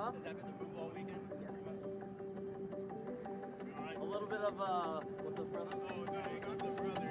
Huh? Does that have to move all weekend? Yeah. A little bit of, what's up, brother? Oh, no, not the brother.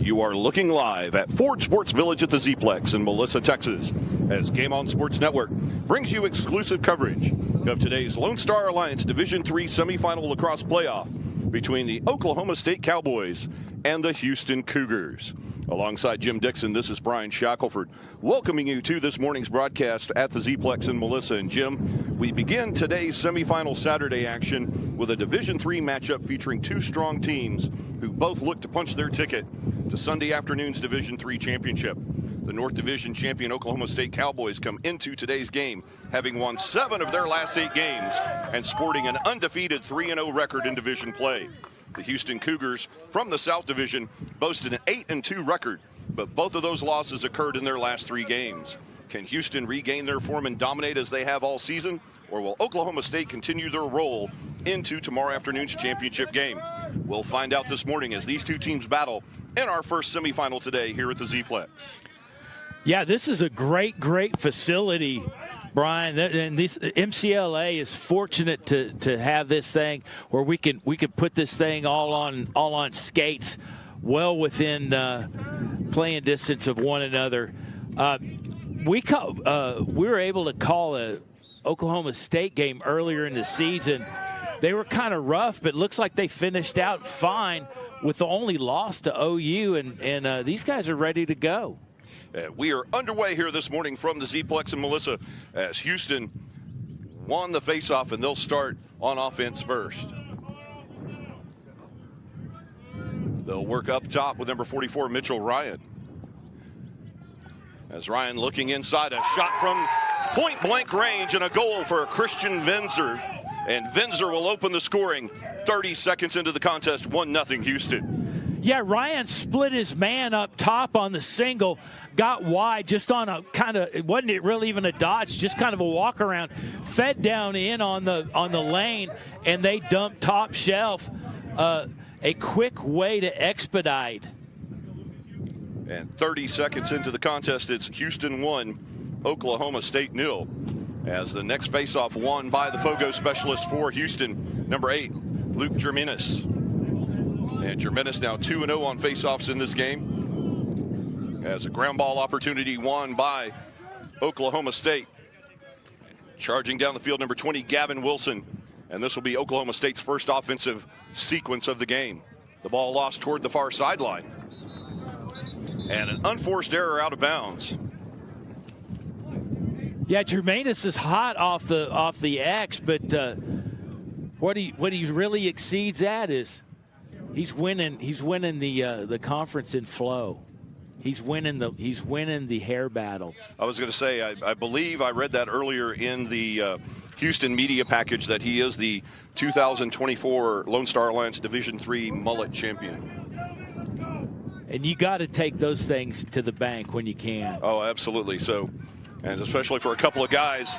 You are looking live at Ford Sports Village at the Z-Plex in Melissa, Texas, as Game On Sports Network brings you exclusive coverage of today's Lone Star Alliance Division III semifinal lacrosse playoff between the Oklahoma State Cowboys and the Houston Cougars. Alongside Jim Dixon, this is Brian Shackelford, welcoming you to this morning's broadcast at the Z-Plex in Melissa. And Jim, we begin today's semifinal Saturday action with a Division III matchup featuring two strong teams who both look to punch their ticket to Sunday afternoon's Division III championship. The North Division champion Oklahoma State Cowboys come into today's game having won 7 of their last 8 games and sporting an undefeated 3-0 record in division play. The Houston Cougars from the South Division boasted an 8-2 record, but both of those losses occurred in their last 3 games. Can Houston regain their form and dominate as they have all season, or will Oklahoma State continue their roll into tomorrow afternoon's championship game? We'll find out this morning as these two teams battle in our first semifinal today here at the Z-Plex. Yeah, this is a great facility, Brian. And this MCLA is fortunate to have this thing where we can put this thing all on skates, well within playing distance of one another. We were able to call a Oklahoma State game earlier in the season. They were kind of rough, but it looks like they finished out fine with the only loss to OU, and these guys are ready to go. We are underway here this morning from the Z-Plex in Melissa as Houston won the faceoff, and they'll start on offense first. They'll work up top with number 44, Mitchell Ryan. As Ryan looking inside, a shot from point-blank range and a goal for Christian Venzer. And Venzer will open the scoring 30 seconds into the contest, 1-0 Houston. Yeah, Ryan split his man up top on the single, got wide just on a kind of, it wasn't really even a dodge, just kind of a walk around, fed down in on the lane, and they dumped top shelf. A quick way to expedite. And 30 seconds into the contest, it's Houston 1, Oklahoma State 0. As the next faceoff won by the Fogo specialist for Houston, number 8, Luke Germanis. And Germanis now 2-0 on faceoffs in this game. As a ground ball opportunity won by Oklahoma State. Charging down the field, number 20, Gavin Wilson. And this will be Oklahoma State's first offensive sequence of the game. The ball lost toward the far sideline. And an unforced error out of bounds. Yeah, Germanis is hot off the X, but what he really exceeds at is he's winning the conference in flow. He's winning the hair battle. I was going to say, I believe I read that earlier in the Houston media package that he is the 2024 Lone Star Alliance Division III mullet champion. And you got to take those things to the bank when you can. Oh, absolutely. So, and especially for a couple of guys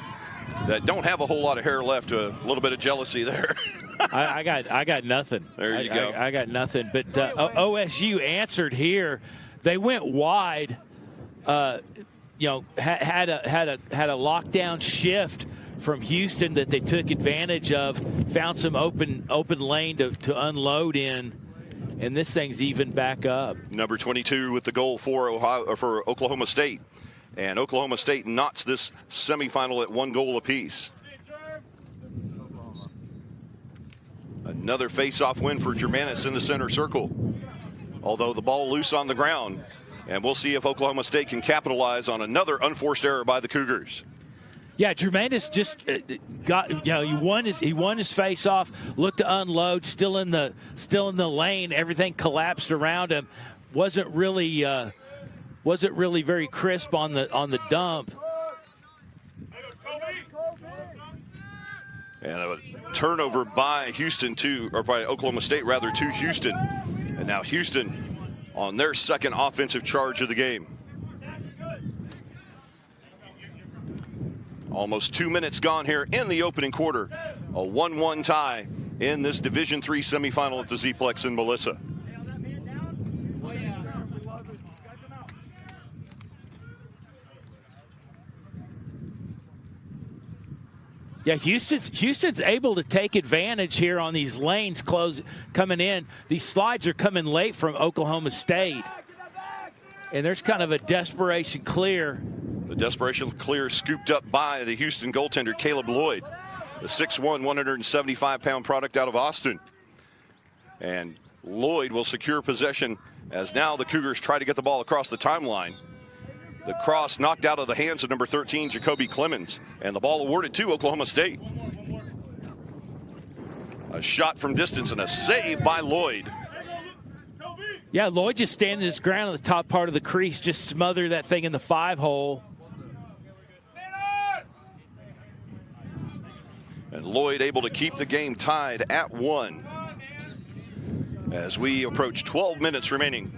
that don't have a whole lot of hair left, a little bit of jealousy there. I got nothing. There you go. I got nothing. But OSU answered here. They went wide. Had a lockdown shift from Houston that they took advantage of. Found some open lane to unload in, and this thing's even back up. Number 22 with the goal for Oklahoma State, and Oklahoma State knots this semifinal at 1 goal apiece. Another face-off win for Germanis in the center circle. Although the ball loose on the ground, and we'll see if Oklahoma State can capitalize on another unforced error by the Cougars. Yeah, Germanis just he won his face-off, looked to unload, still in the lane. Everything collapsed around him. Wasn't really very crisp on the dump. And a turnover by by Oklahoma State rather to Houston. And now Houston on their second offensive charge of the game. Almost 2 minutes gone here in the opening quarter. A 1-1 tie in this Division III semifinal at the Z-Plex in Melissa. Yeah, Houston's able to take advantage here on these lanes coming in. These slides are coming late from Oklahoma State. And there's kind of a desperation clear. The desperation clear scooped up by the Houston goaltender, Caleb Lloyd, the 6'1", 175-pound product out of Austin. And Lloyd will secure possession as now the Cougars try to get the ball across the timeline. The cross knocked out of the hands of number 13, Jacoby Clemens, and the ball awarded to Oklahoma State. A shot from distance and a save by Lloyd. Yeah, Lloyd just standing his ground on the top part of the crease, just smother that thing in the 5-hole. And Lloyd able to keep the game tied at 1 as we approach 12 minutes remaining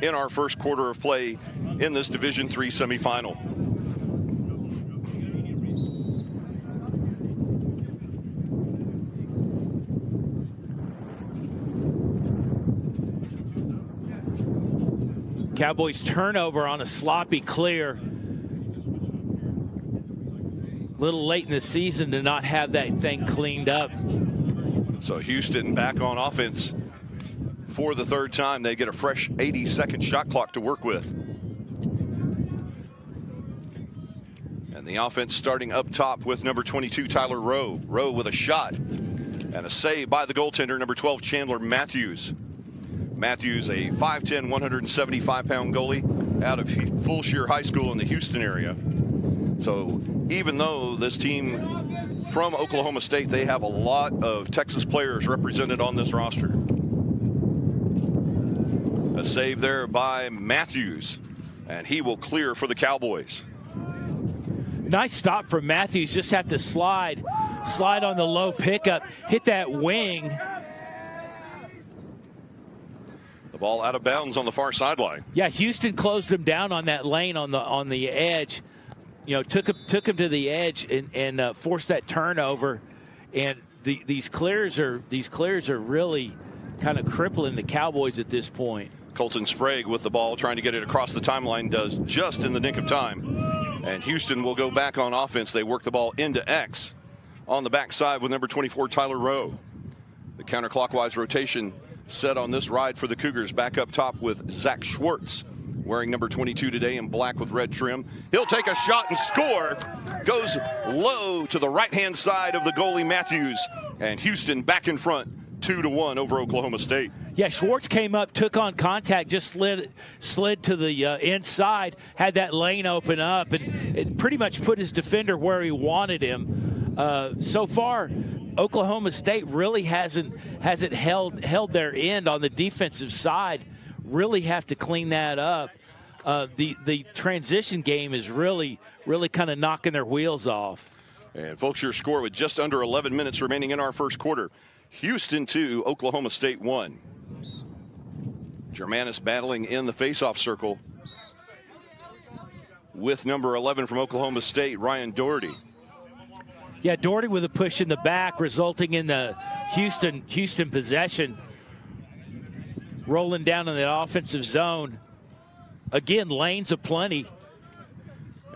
in our first quarter of play in this Division III semifinal. Cowboys turnover on a sloppy clear. Little late in the season to not have that thing cleaned up. So Houston back on offense for the third time. They get a fresh 80-second shot clock to work with. And the offense starting up top with number 22, Tyler Rowe. Rowe with a shot and a save by the goaltender, number 12, Chandler Matthews. Matthews, a 5'10", 175-pound goalie out of Fulshear High School in the Houston area. So even though this team from Oklahoma State, they have a lot of Texas players represented on this roster. A save there by Matthews, and he will clear for the Cowboys. Nice stop from Matthews. Just have to slide on the low pickup, hit that wing. The ball out of bounds on the far sideline. Yeah, Houston closed him down on that lane on the edge. You know, took him to the edge and forced that turnover. And these clears are really kind of crippling the Cowboys at this point. Colton Sprague with the ball, trying to get it across the timeline, does just in the nick of time. And Houston will go back on offense. They work the ball into X on the backside with number 24, Tyler Rowe. The counterclockwise rotation set on this ride for the Cougars. Back up top with Zach Schwartz, wearing number 22 today in black with red trim. He'll take a shot and score. Goes low to the right-hand side of the goalie Matthews. And Houston back in front, 2-1 over Oklahoma State. Yeah, Schwartz came up, took on contact, just slid to the inside, had that lane open up, and it pretty much put his defender where he wanted him. So far, Oklahoma State really hasn't held their end on the defensive side. Really have to clean that up. The transition game is really kind of knocking their wheels off. And folks, your score with just under 11 minutes remaining in our first quarter. Houston 2, Oklahoma State 1. Germanis battling in the faceoff circle with number 11 from Oklahoma State, Ryan Doherty. Yeah, Doherty with a push in the back, resulting in the Houston possession. Rolling down in the offensive zone. Again, lanes aplenty.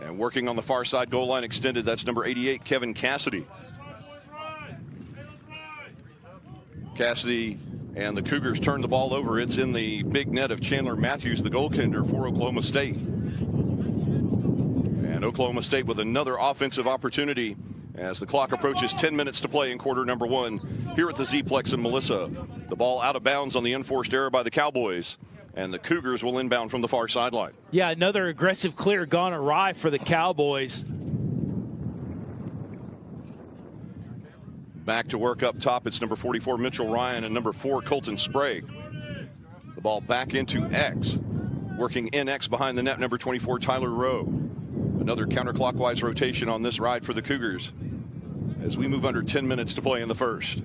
And working on the far side goal line extended, that's number 88, Kevin Cassidy. Cassidy and the Cougars turn the ball over. It's in the big net of Chandler Matthews, the goaltender for Oklahoma State. And Oklahoma State with another offensive opportunity as the clock approaches 10 minutes to play in quarter number 1 here at the Z-Plex in Melissa. The ball out of bounds on the unforced error by the Cowboys, and the Cougars will inbound from the far sideline. Yeah, another aggressive clear gone awry for the Cowboys. Back to work up top, it's number 44, Mitchell Ryan, and number 4, Colton Sprague. The ball back into X. Working in X behind the net, number 24, Tyler Rowe. Another counterclockwise rotation on this ride for the Cougars as we move under 10 minutes to play in the first.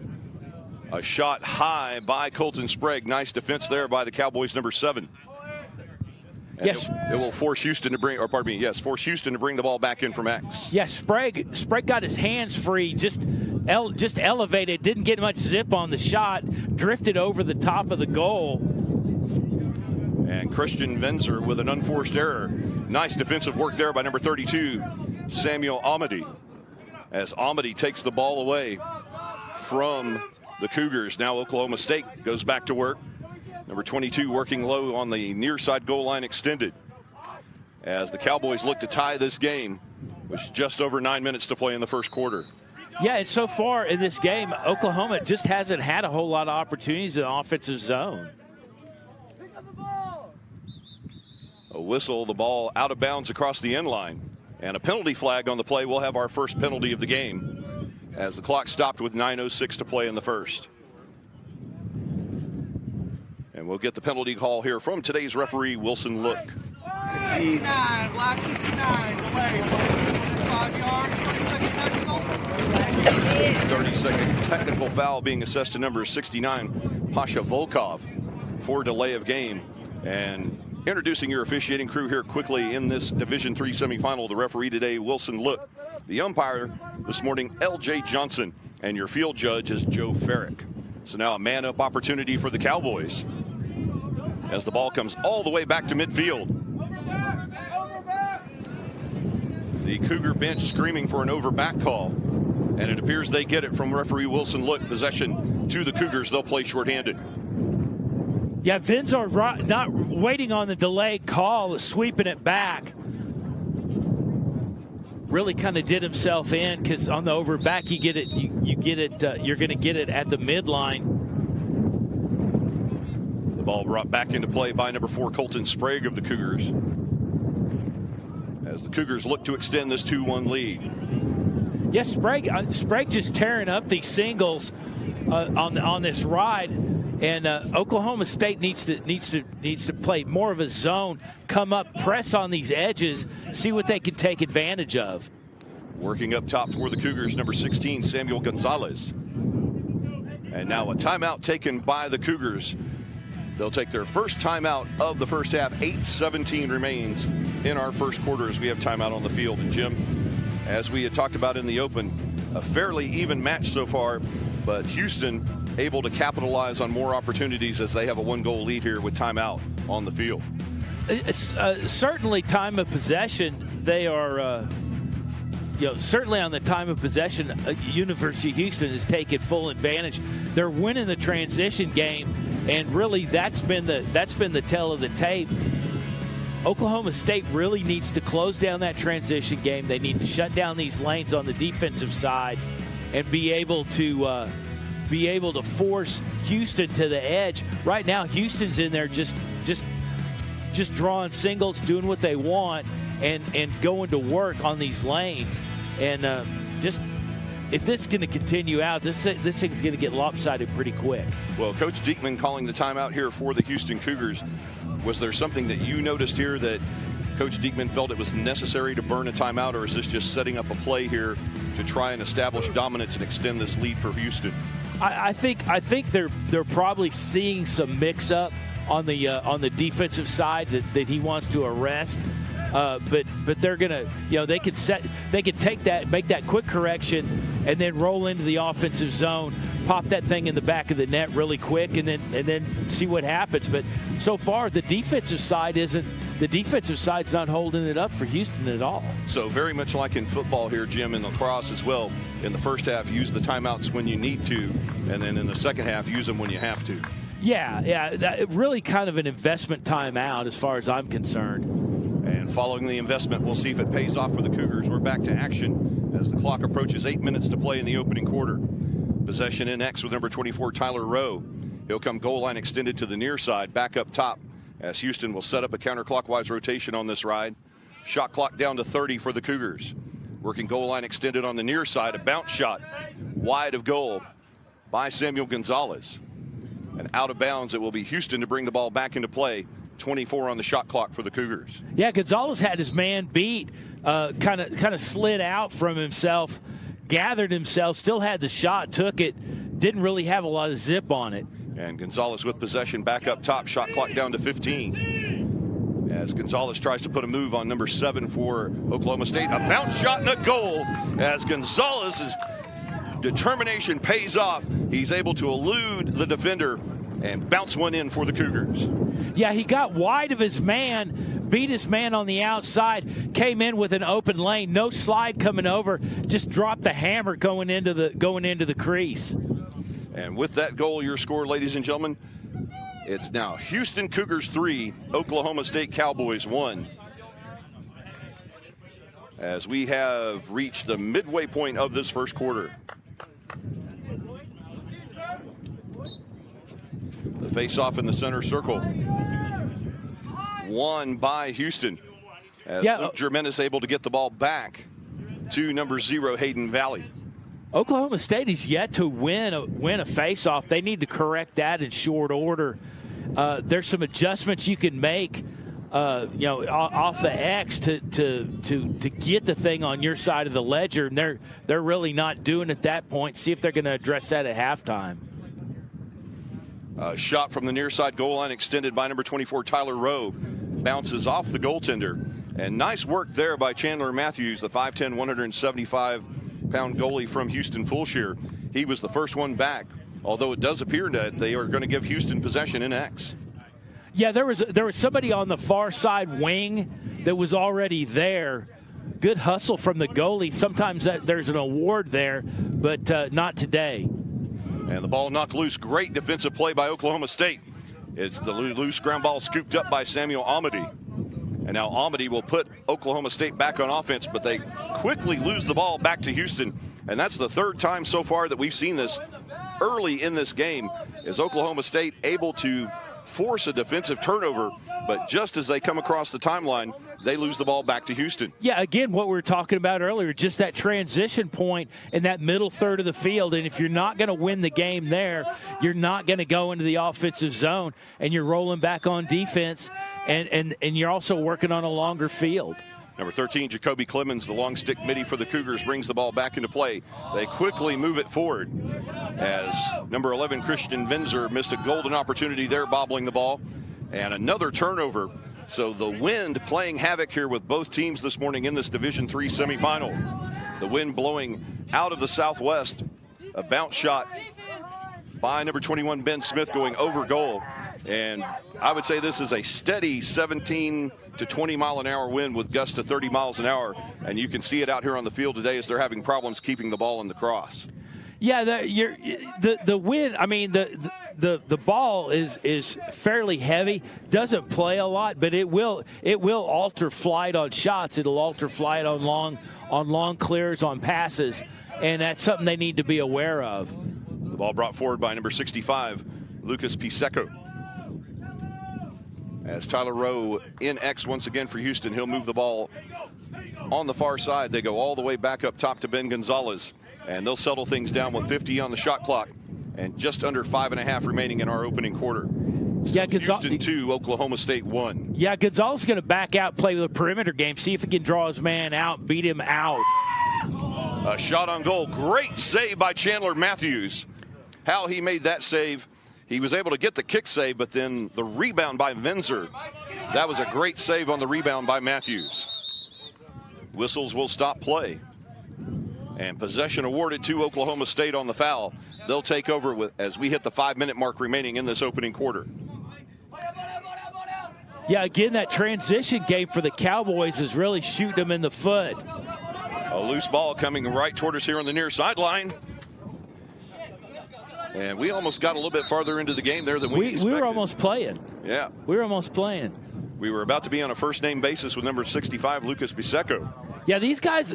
A shot high by Colton Sprague. Nice defense there by the Cowboys, number 7. And yes, it will force Houston to bring, force Houston to bring the ball back in from X. Yes, Sprague got his hands free, just elevated, didn't get much zip on the shot, drifted over the top of the goal. And Christian Venzer with an unforced error. Nice defensive work there by number 32, Samuel Amity. As Amity takes the ball away from the Cougars. Now Oklahoma State goes back to work. Number 22 working low on the near side goal line extended. As the Cowboys look to tie this game with just over 9 minutes to play in the first quarter. Yeah, and so far in this game, Oklahoma just hasn't had a whole lot of opportunities in the offensive zone. A whistle, the ball out of bounds across the end line. And a penalty flag on the play. We'll have our first penalty of the game as the clock stopped with 9:06 to play in the first. And we'll get the penalty call here from today's referee, Wilson Look. 69, block 69, away, 5 yards, 30-second technical foul being assessed to number 69, Pasha Volkov, for delay of game. And introducing your officiating crew here quickly in this Division III semifinal, the referee today, Wilson Look. The umpire this morning, L.J. Johnson. And your field judge is Joe Farrick. So now a man-up opportunity for the Cowboys as the ball comes all the way back to midfield. The Cougar bench screaming for an overback call. And it appears they get it from referee Wilson Look. Possession to the Cougars. They'll play shorthanded. Yeah, Vinzar not waiting on the delayed call, sweeping it back. Really kind of did himself in because on the overback you get it. You get it. You're going to get it at the midline. The ball brought back into play by number 4 Colton Sprague of the Cougars, as the Cougars look to extend this 2-1 lead. Yes, Sprague just tearing up these singles on this ride. And Oklahoma State needs to play more of a zone, come up, press on these edges, see what they can take advantage of. Working up top for the Cougars, number 16, Samuel Gonzalez. And now a timeout taken by the Cougars. They'll take their first timeout of the first half. 8:17 remains in our first quarter as we have timeout on the field. And Jim, as we had talked about in the open, a fairly even match so far, but Houston able to capitalize on more opportunities as they have a 1-goal lead here with timeout on the field. Certainly time of possession, they are, certainly on the time of possession, University of Houston is taking full advantage. They're winning the transition game, and really that's been the tell of the tape. Oklahoma State really needs to close down that transition game. They need to shut down these lanes on the defensive side and be able to force Houston to the edge. Right now, Houston's in there just drawing singles, doing what they want, and going to work on these lanes. And if this is going to continue out, this thing's going to get lopsided pretty quick. Well, Coach Diekman calling the timeout here for the Houston Cougars. Was there something that you noticed here that Coach Diekman felt it was necessary to burn a timeout, or is this just setting up a play here to try and establish dominance and extend this lead for Houston? I think they're probably seeing some mix-up on the defensive side that he wants to arrest. But they're gonna, they could take that, make that quick correction, and then roll into the offensive zone, pop that thing in the back of the net really quick, and then see what happens. But so far, the defensive side's not holding it up for Houston at all. So very much like in football here, Jim, in lacrosse as well. In the first half, use the timeouts when you need to, and then in the second half, use them when you have to. Yeah, that really kind of an investment timeout as far as I'm concerned. And following the investment, we'll see if it pays off for the Cougars. We're back to action as the clock approaches 8 minutes to play in the opening quarter. Possession in X with number 24, Tyler Rowe. He'll come goal line extended to the near side, back up top, as Houston will set up a counterclockwise rotation on this ride. Shot clock down to 30 for the Cougars. Working goal line extended on the near side, a bounce shot wide of goal by Samuel Gonzalez. And out of bounds, it will be Houston to bring the ball back into play. 24 on the shot clock for the Cougars. Yeah, Gonzalez had his man beat, kind of slid out from himself, gathered himself, still had the shot, took it, didn't really have a lot of zip on it. And Gonzalez with possession back up top, shot clock down to 15. As Gonzalez tries to put a move on number 7 for Oklahoma State. A bounce shot and a goal as Gonzalez's determination pays off. He's able to elude the defender and bounce one in for the Cougars. Yeah, he got wide of his man, beat his man on the outside, came in with an open lane, no slide coming over, just dropped the hammer going into the crease. And with that goal, your score, ladies and gentlemen, it's now Houston Cougars 3, Oklahoma State Cowboys 1. as we have reached the midway point of this first quarter. The face-off in the center circle, won by Houston, as Luke Germain is able to get the ball back to number 0, Hayden Valley. Oklahoma State is yet to win a face-off. They need to correct that in short order. There's some adjustments you can make, off the X to get the thing on your side of the ledger, and they're really not doing it at that point. See if they're going to address that at halftime. Shot from the near side goal line extended by number 24, Tyler Rowe. Bounces off the goaltender. And nice work there by Chandler Matthews, the 5'10", 175-pound goalie from Houston Fulshire. He was the first one back, although it does appear that they are going to give Houston possession in X. Yeah, there was somebody on the far side wing that was already there. Good hustle from the goalie. Sometimes there's an award there, but not today. And the ball knocked loose. Great defensive play by Oklahoma State. It's the loose ground ball scooped up by Samuel Amity. And now Amity will put Oklahoma State back on offense, but they quickly lose the ball back to Houston. And that's the third time so far that we've seen this early in this game. Is Oklahoma State able to force a defensive turnover, but just as they come across the timeline, they lose the ball back to Houston. Yeah, again, what we were talking about earlier, just that transition point in that middle third of the field. And if you're not going to win the game there, you're not going to go into the offensive zone, and you're rolling back on defense, and you're also working on a longer field. Number 13, Jacoby Clemens, the long stick midi for the Cougars, brings the ball back into play. They quickly move it forward as number 11, Christian Vinzer, missed a golden opportunity there, bobbling the ball. And another turnover. So the wind playing havoc here with both teams this morning in this Division III semifinal. The wind blowing out of the southwest. A bounce shot by number 21, Ben Smith, going over goal. And I would say this is a steady 17 to 20 mile an hour wind with gusts to 30 miles an hour. And you can see it out here on the field today as they're having problems keeping the ball in the cross. Yeah, the wind, I mean, the ball is fairly heavy, doesn't play a lot, but it will alter flight on shots. It'll alter flight on long clears, on passes, and that's something they need to be aware of. The ball brought forward by number 65, Lucas Piseco. As Tyler Rowe in X once again for Houston, he'll move the ball on the far side. They go all the way back up top to Ben Gonzalez, and they'll settle things down with 50 on the shot clock and just under 5.5 remaining in our opening quarter. Yeah, Houston 2, Oklahoma State 1. Yeah, Gonzalez is going to back out, play with a perimeter game, see if he can draw his man out, beat him out. A shot on goal. Great save by Chandler Matthews. How he made that save. He was able to get the kick save, but then the rebound by Vinzer. That was a great save on the rebound by Matthews. Whistles will stop play. And possession awarded to Oklahoma State on the foul. They'll take over as we hit the 5-minute mark remaining in this opening quarter. Yeah, again, that transition game for the Cowboys is really shooting them in the foot. A loose ball coming right toward us here on the near sideline. And we almost got a little bit farther into the game there than we expected. We were almost playing. Yeah. We were almost playing. We were about to be on a first-name basis with number 65, Lucas Piseco. Yeah, these guys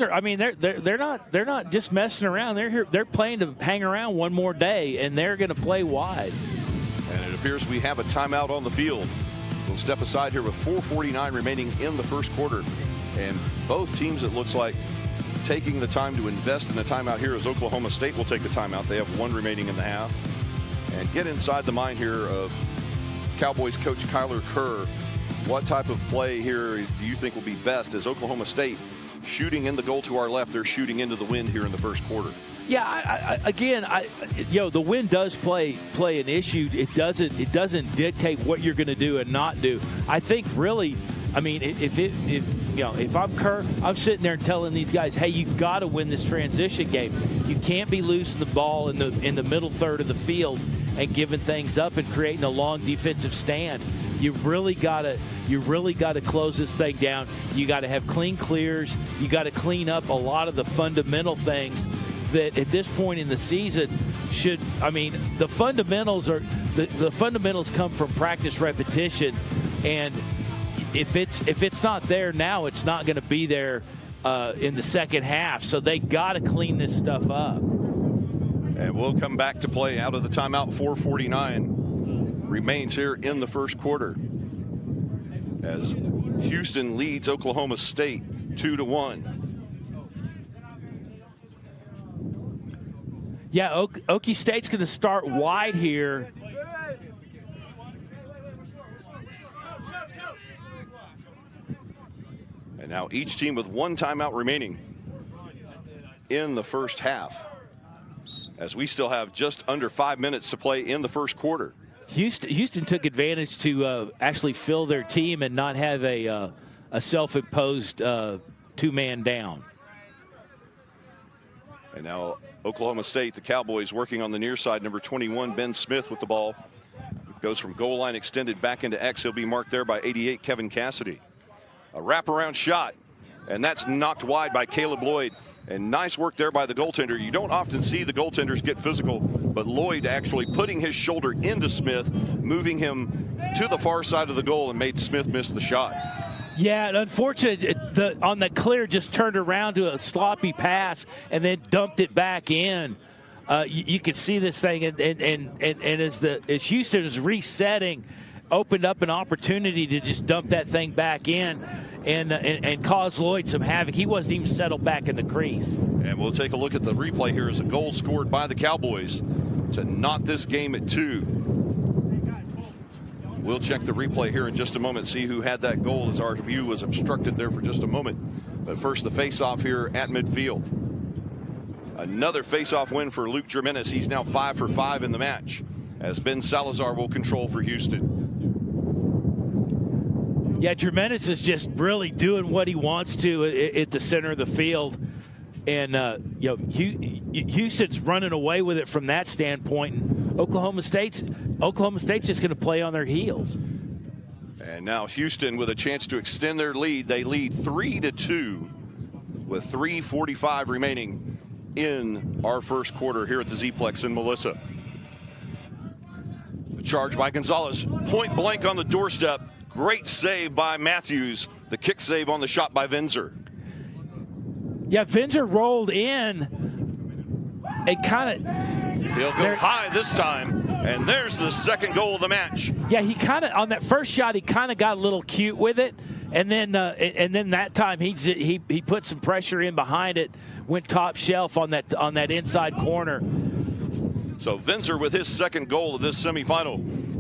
are. I mean, they're not just messing around. They're here. They're playing to hang around one more day, and they're going to play wide. And it appears we have a timeout on the field. We'll step aside here with 4:49 remaining in the first quarter, and both teams, it looks like, taking the time to invest in the timeout here as Oklahoma State will take the timeout. They have one remaining in the half. And get inside the mind here of Cowboys coach Kyler Kerr. What type of play here do you think will be best as Oklahoma State shooting in the goal to our left? They're shooting into the wind here in the first quarter. Yeah, the wind does play an issue. It doesn't dictate what you're going to do and not do. I think really, I mean, if I'm Kerr, I'm sitting there and telling these guys, hey, you got to win this transition game. You can't be losing the ball in the middle third of the field and giving things up and creating a long defensive stand. You really got to close this thing down. You got to have clean clears. You got to clean up a lot of the fundamental things that at this point in the season the fundamentals come from practice repetition, and if it's not there now, it's not going to be there in the second half. So they got to clean this stuff up. And we'll come back to play out of the timeout. 4:49 remains here in the first quarter as Houston leads Oklahoma State 2-1. Yeah, Okie State's going to start wide here. And now each team with one timeout remaining in the first half, as we still have just under 5 minutes to play in the first quarter. Houston took advantage to actually fill their team and not have a self-imposed two-man down. And now Oklahoma State, the Cowboys, working on the near side. Number 21, Ben Smith with the ball. Goes from goal line extended back into X. He'll be marked there by 88, Kevin Cassidy. A wraparound shot, and that's knocked wide by Caleb Lloyd. And nice work there by the goaltender. You don't often see the goaltenders get physical, but Lloyd actually putting his shoulder into Smith, moving him to the far side of the goal, and made Smith miss the shot. Yeah, and unfortunately, on the clear, just turned around to a sloppy pass and then dumped it back in. You could see this thing, and as Houston is resetting, opened up an opportunity to just dump that thing back in and cause Lloyd some havoc. He wasn't even settled back in the crease. And we'll take a look at the replay here as a goal scored by the Cowboys to knot this game at 2. We'll check the replay here in just a moment, see who had that goal, as our view was obstructed there for just a moment. But first, the face-off here at midfield. Another face-off win for Luke Germanis. He's now 5 for 5 in the match, as Ben Salazar will control for Houston. Yeah, Germanis is just really doing what he wants to at the center of the field. And, Houston's running away with it from that standpoint. And Oklahoma State's just going to play on their heels. And now Houston with a chance to extend their lead. They lead 3-2 with 3:45 remaining in our first quarter here at the Z-Plex in Melissa. The charge by Gonzalez, point blank on the doorstep. Great save by Matthews. The kick save on the shot by Vinzer. Yeah, Vinzer rolled in and kind of... He'll go high this time, and there's the second goal of the match. Yeah, he kind of, on that first shot, he kind of got a little cute with it, and then that time he put some pressure in behind it, went top shelf on that inside corner. So Vinzer with his second goal of this semifinal,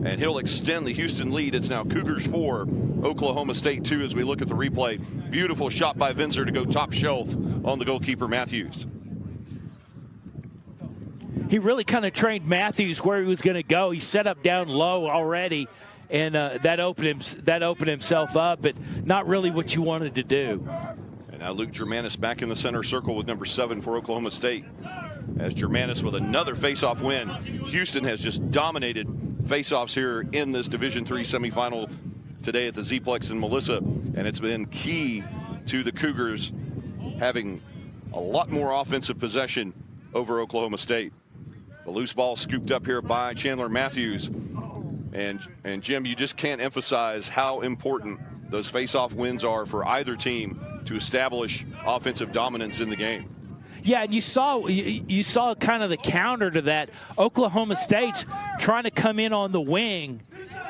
and he'll extend the Houston lead. It's now Cougars 4, Oklahoma State 2 as we look at the replay. Beautiful shot by Vinzer to go top shelf on the goalkeeper Matthews. He really kind of trained Matthews where he was going to go. He set up down low already, and that opened himself up, but not really what you wanted to do. And now Luke Germanis back in the center circle with number 7 for Oklahoma State. As Germanis with another face-off win. Houston has just dominated face-offs here in this Division III semifinal today at the Z-Plex in Melissa, and it's been key to the Cougars having a lot more offensive possession over Oklahoma State. The loose ball scooped up here by Chandler Matthews. And Jim, you just can't emphasize how important those face-off wins are for either team to establish offensive dominance in the game. Yeah, and you saw kind of the counter to that. Oklahoma State's trying to come in on the wing.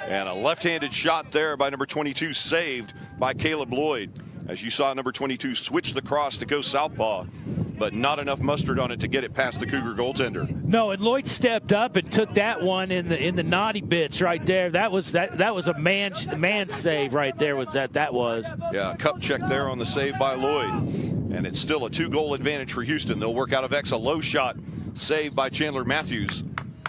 And a left-handed shot there by number 22, saved by Caleb Lloyd. As you saw, number 22 switch the cross to go southpaw, but not enough mustard on it to get it past the Cougar goaltender. No, and Lloyd stepped up and took that one in the naughty bits right there. That was a man save right there. That was. Yeah, a cup check there on the save by Lloyd. And it's still a 2-goal advantage for Houston. They'll work out of X, a low shot saved by Chandler Matthews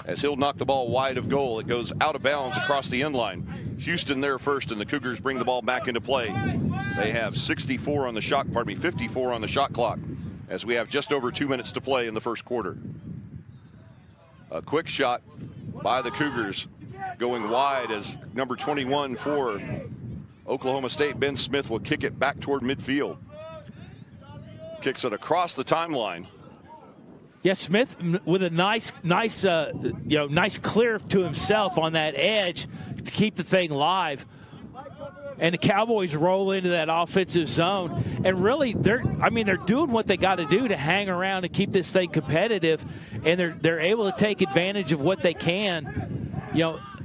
as he'll knock the ball wide of goal. It goes out of bounds across the end line. Houston there first, and the Cougars bring the ball back into play. They have 54 on the shot, 54 on the shot clock as we have just over 2 minutes to play in the first quarter. A quick shot by the Cougars going wide as number 21 for Oklahoma State, Ben Smith, will kick it back toward midfield. Kicks it across the timeline. Yeah, Smith with a nice clear to himself on that edge to keep the thing live. And the Cowboys roll into that offensive zone, and really, they're doing what they got to do to hang around and keep this thing competitive, and they're able to take advantage of what they can,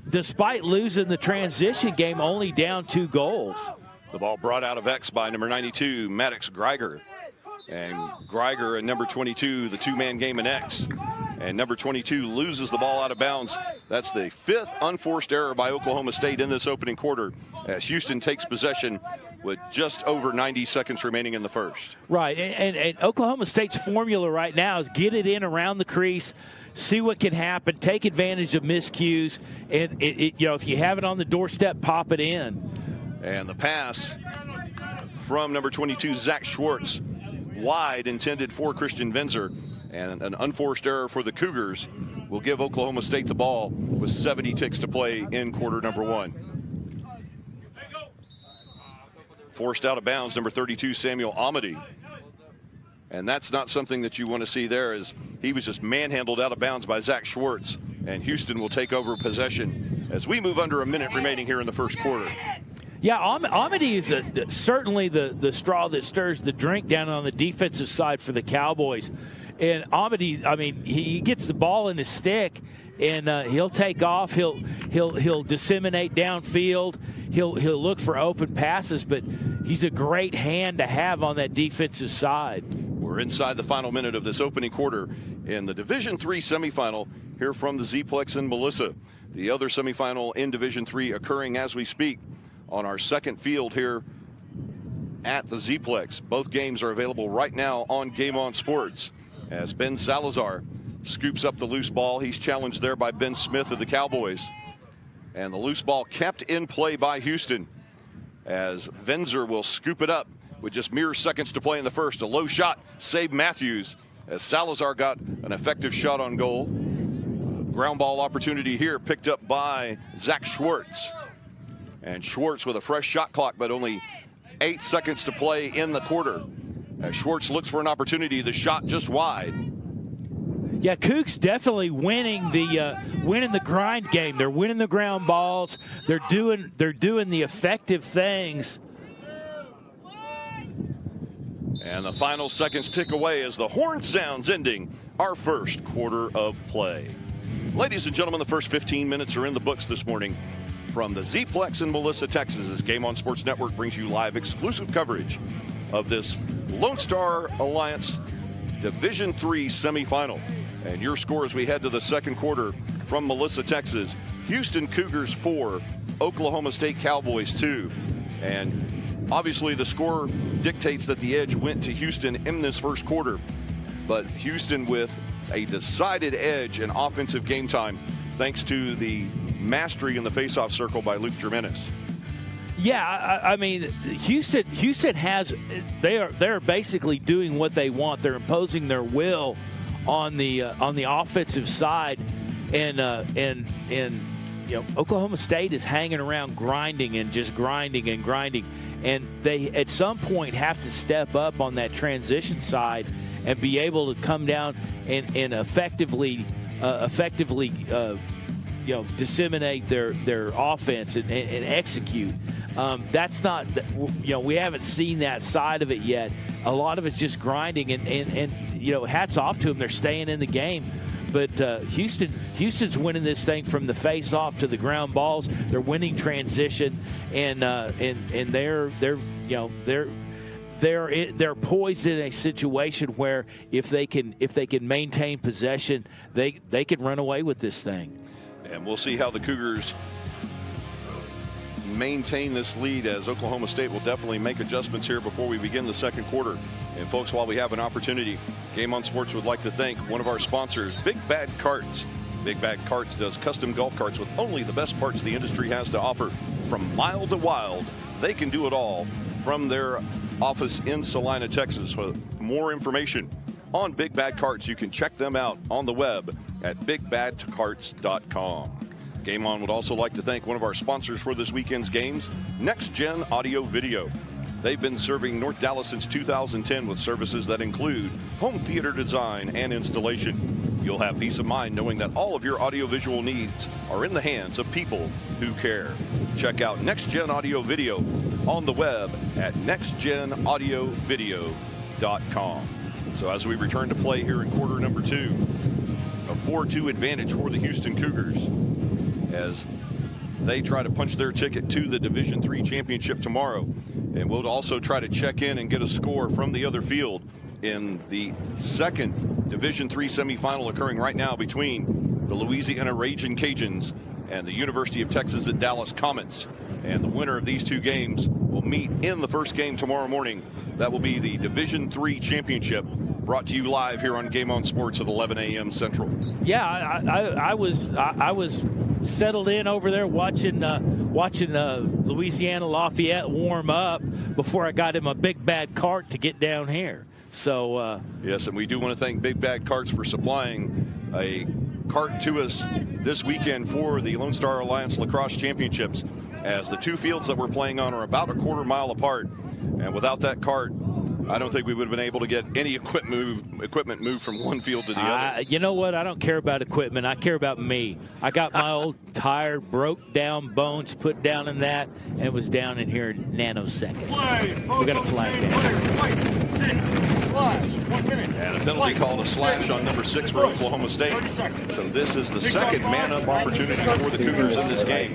despite losing the transition game, only down 2 goals. The ball brought out of X by number 92, Maddox Greiger. And Greiger and number 22, the 2-man game in X. And number 22 loses the ball out of bounds. That's the 5th unforced error by Oklahoma State in this opening quarter, as Houston takes possession with just over 90 seconds remaining in the first. Right, and Oklahoma State's formula right now is get it in around the crease, see what can happen, take advantage of miscues, and if you have it on the doorstep, pop it in. And the pass from number 22, Zach Schwartz, wide, intended for Christian Venzer. And an unforced error for the Cougars will give Oklahoma State the ball with 70 ticks to play in quarter number 1. Forced out of bounds, number 32, Samuel Amity. And that's not something that you want to see there, as he was just manhandled out of bounds by Zach Schwartz. And Houston will take over possession as we move under a minute remaining here in the first quarter. Yeah, Amity is certainly the straw that stirs the drink down on the defensive side for the Cowboys. And Amity, he gets the ball in his stick, and he'll take off. He'll disseminate downfield. He'll look for open passes, but he's a great hand to have on that defensive side. We're inside the final minute of this opening quarter in the Division III semifinal here from the Z-Plex in Melissa. The other semifinal in Division III occurring as we speak on our second field here at the Z-Plex. Both games are available right now on Game On Sports. As Ben Salazar scoops up the loose ball, he's challenged there by Ben Smith of the Cowboys. And the loose ball kept in play by Houston, as Venzer will scoop it up with just mere seconds to play in the first. A low shot saved Matthews, as Salazar got an effective shot on goal. Ground ball opportunity here picked up by Zach Schwartz. And Schwartz with a fresh shot clock, but only 8 seconds to play in the quarter. As Schwartz looks for an opportunity, the shot just wide. Yeah, Cougs definitely winning the grind game. They're winning the ground balls. They're doing the effective things. And the final seconds tick away as the horn sounds, ending our first quarter of play. Ladies and gentlemen, the first 15 minutes are in the books this morning from the Z-Plex in Melissa, Texas, as Game On Sports Network brings you live exclusive coverage of this Lone Star Alliance Division III semifinal. And your score as we head to the second quarter from Melissa, Texas: Houston Cougars 4, Oklahoma State Cowboys 2. And obviously the score dictates that the edge went to Houston in this first quarter, but Houston with a decided edge in offensive game time thanks to the mastery in the faceoff circle by Luke Germanis. Yeah, Houston has they're basically doing what they want. They're imposing their will on the offensive side, and Oklahoma State is hanging around grinding and just grinding and grinding, and they at some point have to step up on that transition side and be able to come down and effectively disseminate their offense and execute. That's not, we haven't seen that side of it yet. A lot of it's just grinding, and hats off to them. They're staying in the game. But Houston's winning this thing from the face-off to the ground balls. They're winning transition, and they're poised in a situation where if they can maintain possession, they can run away with this thing. And we'll see how the Cougars maintain this lead, as Oklahoma State will definitely make adjustments here before we begin the second quarter. And folks, while we have an opportunity, Game On Sports would like to thank one of our sponsors, Big Bad Carts. Big Bad Carts does custom golf carts with only the best parts the industry has to offer. From mild to wild, they can do it all from their office in Salina, Texas. For more information on Big Bad Carts, you can check them out on the web at bigbadcarts.com. Game On would also like to thank one of our sponsors for this weekend's games, Next Gen Audio Video. They've been serving North Dallas since 2010 with services that include home theater design and installation. You'll have peace of mind knowing that all of your audiovisual needs are in the hands of people who care. Check out Next Gen Audio Video on the web at nextgenaudiovideo.com. So as we return to play here in quarter number 2, a 4-2 advantage for the Houston Cougars as they try to punch their ticket to the Division III championship tomorrow. And we'll also try to check in and get a score from the other field in the second Division III semifinal occurring right now between the Louisiana Raging Cajuns and the University of Texas at Dallas Comets. And the winner of these two games will meet in the first game tomorrow morning. That will be the Division III championship, brought to you live here on Game On Sports at 11 a.m. Central. Yeah, I was settled in over there watching Louisiana Lafayette warm up before I got in my big bad cart to get down here. So yes, and we do want to thank Big Bad Carts for supplying a cart to us this weekend for the Lone Star Alliance Lacrosse Championships, as the two fields that we're playing on are about a quarter mile apart, and without that cart, I don't think we would have been able to get any equipment moved from one field to the other. You know what? I don't care about equipment. I care about me. I got my old tired, broke down bones put down in that, and was down in here in nanoseconds. We got a flag down. 1 minute. And a penalty called a slash on number 6 for Oklahoma State. So this is the second man-up opportunity for the Cougars in this game,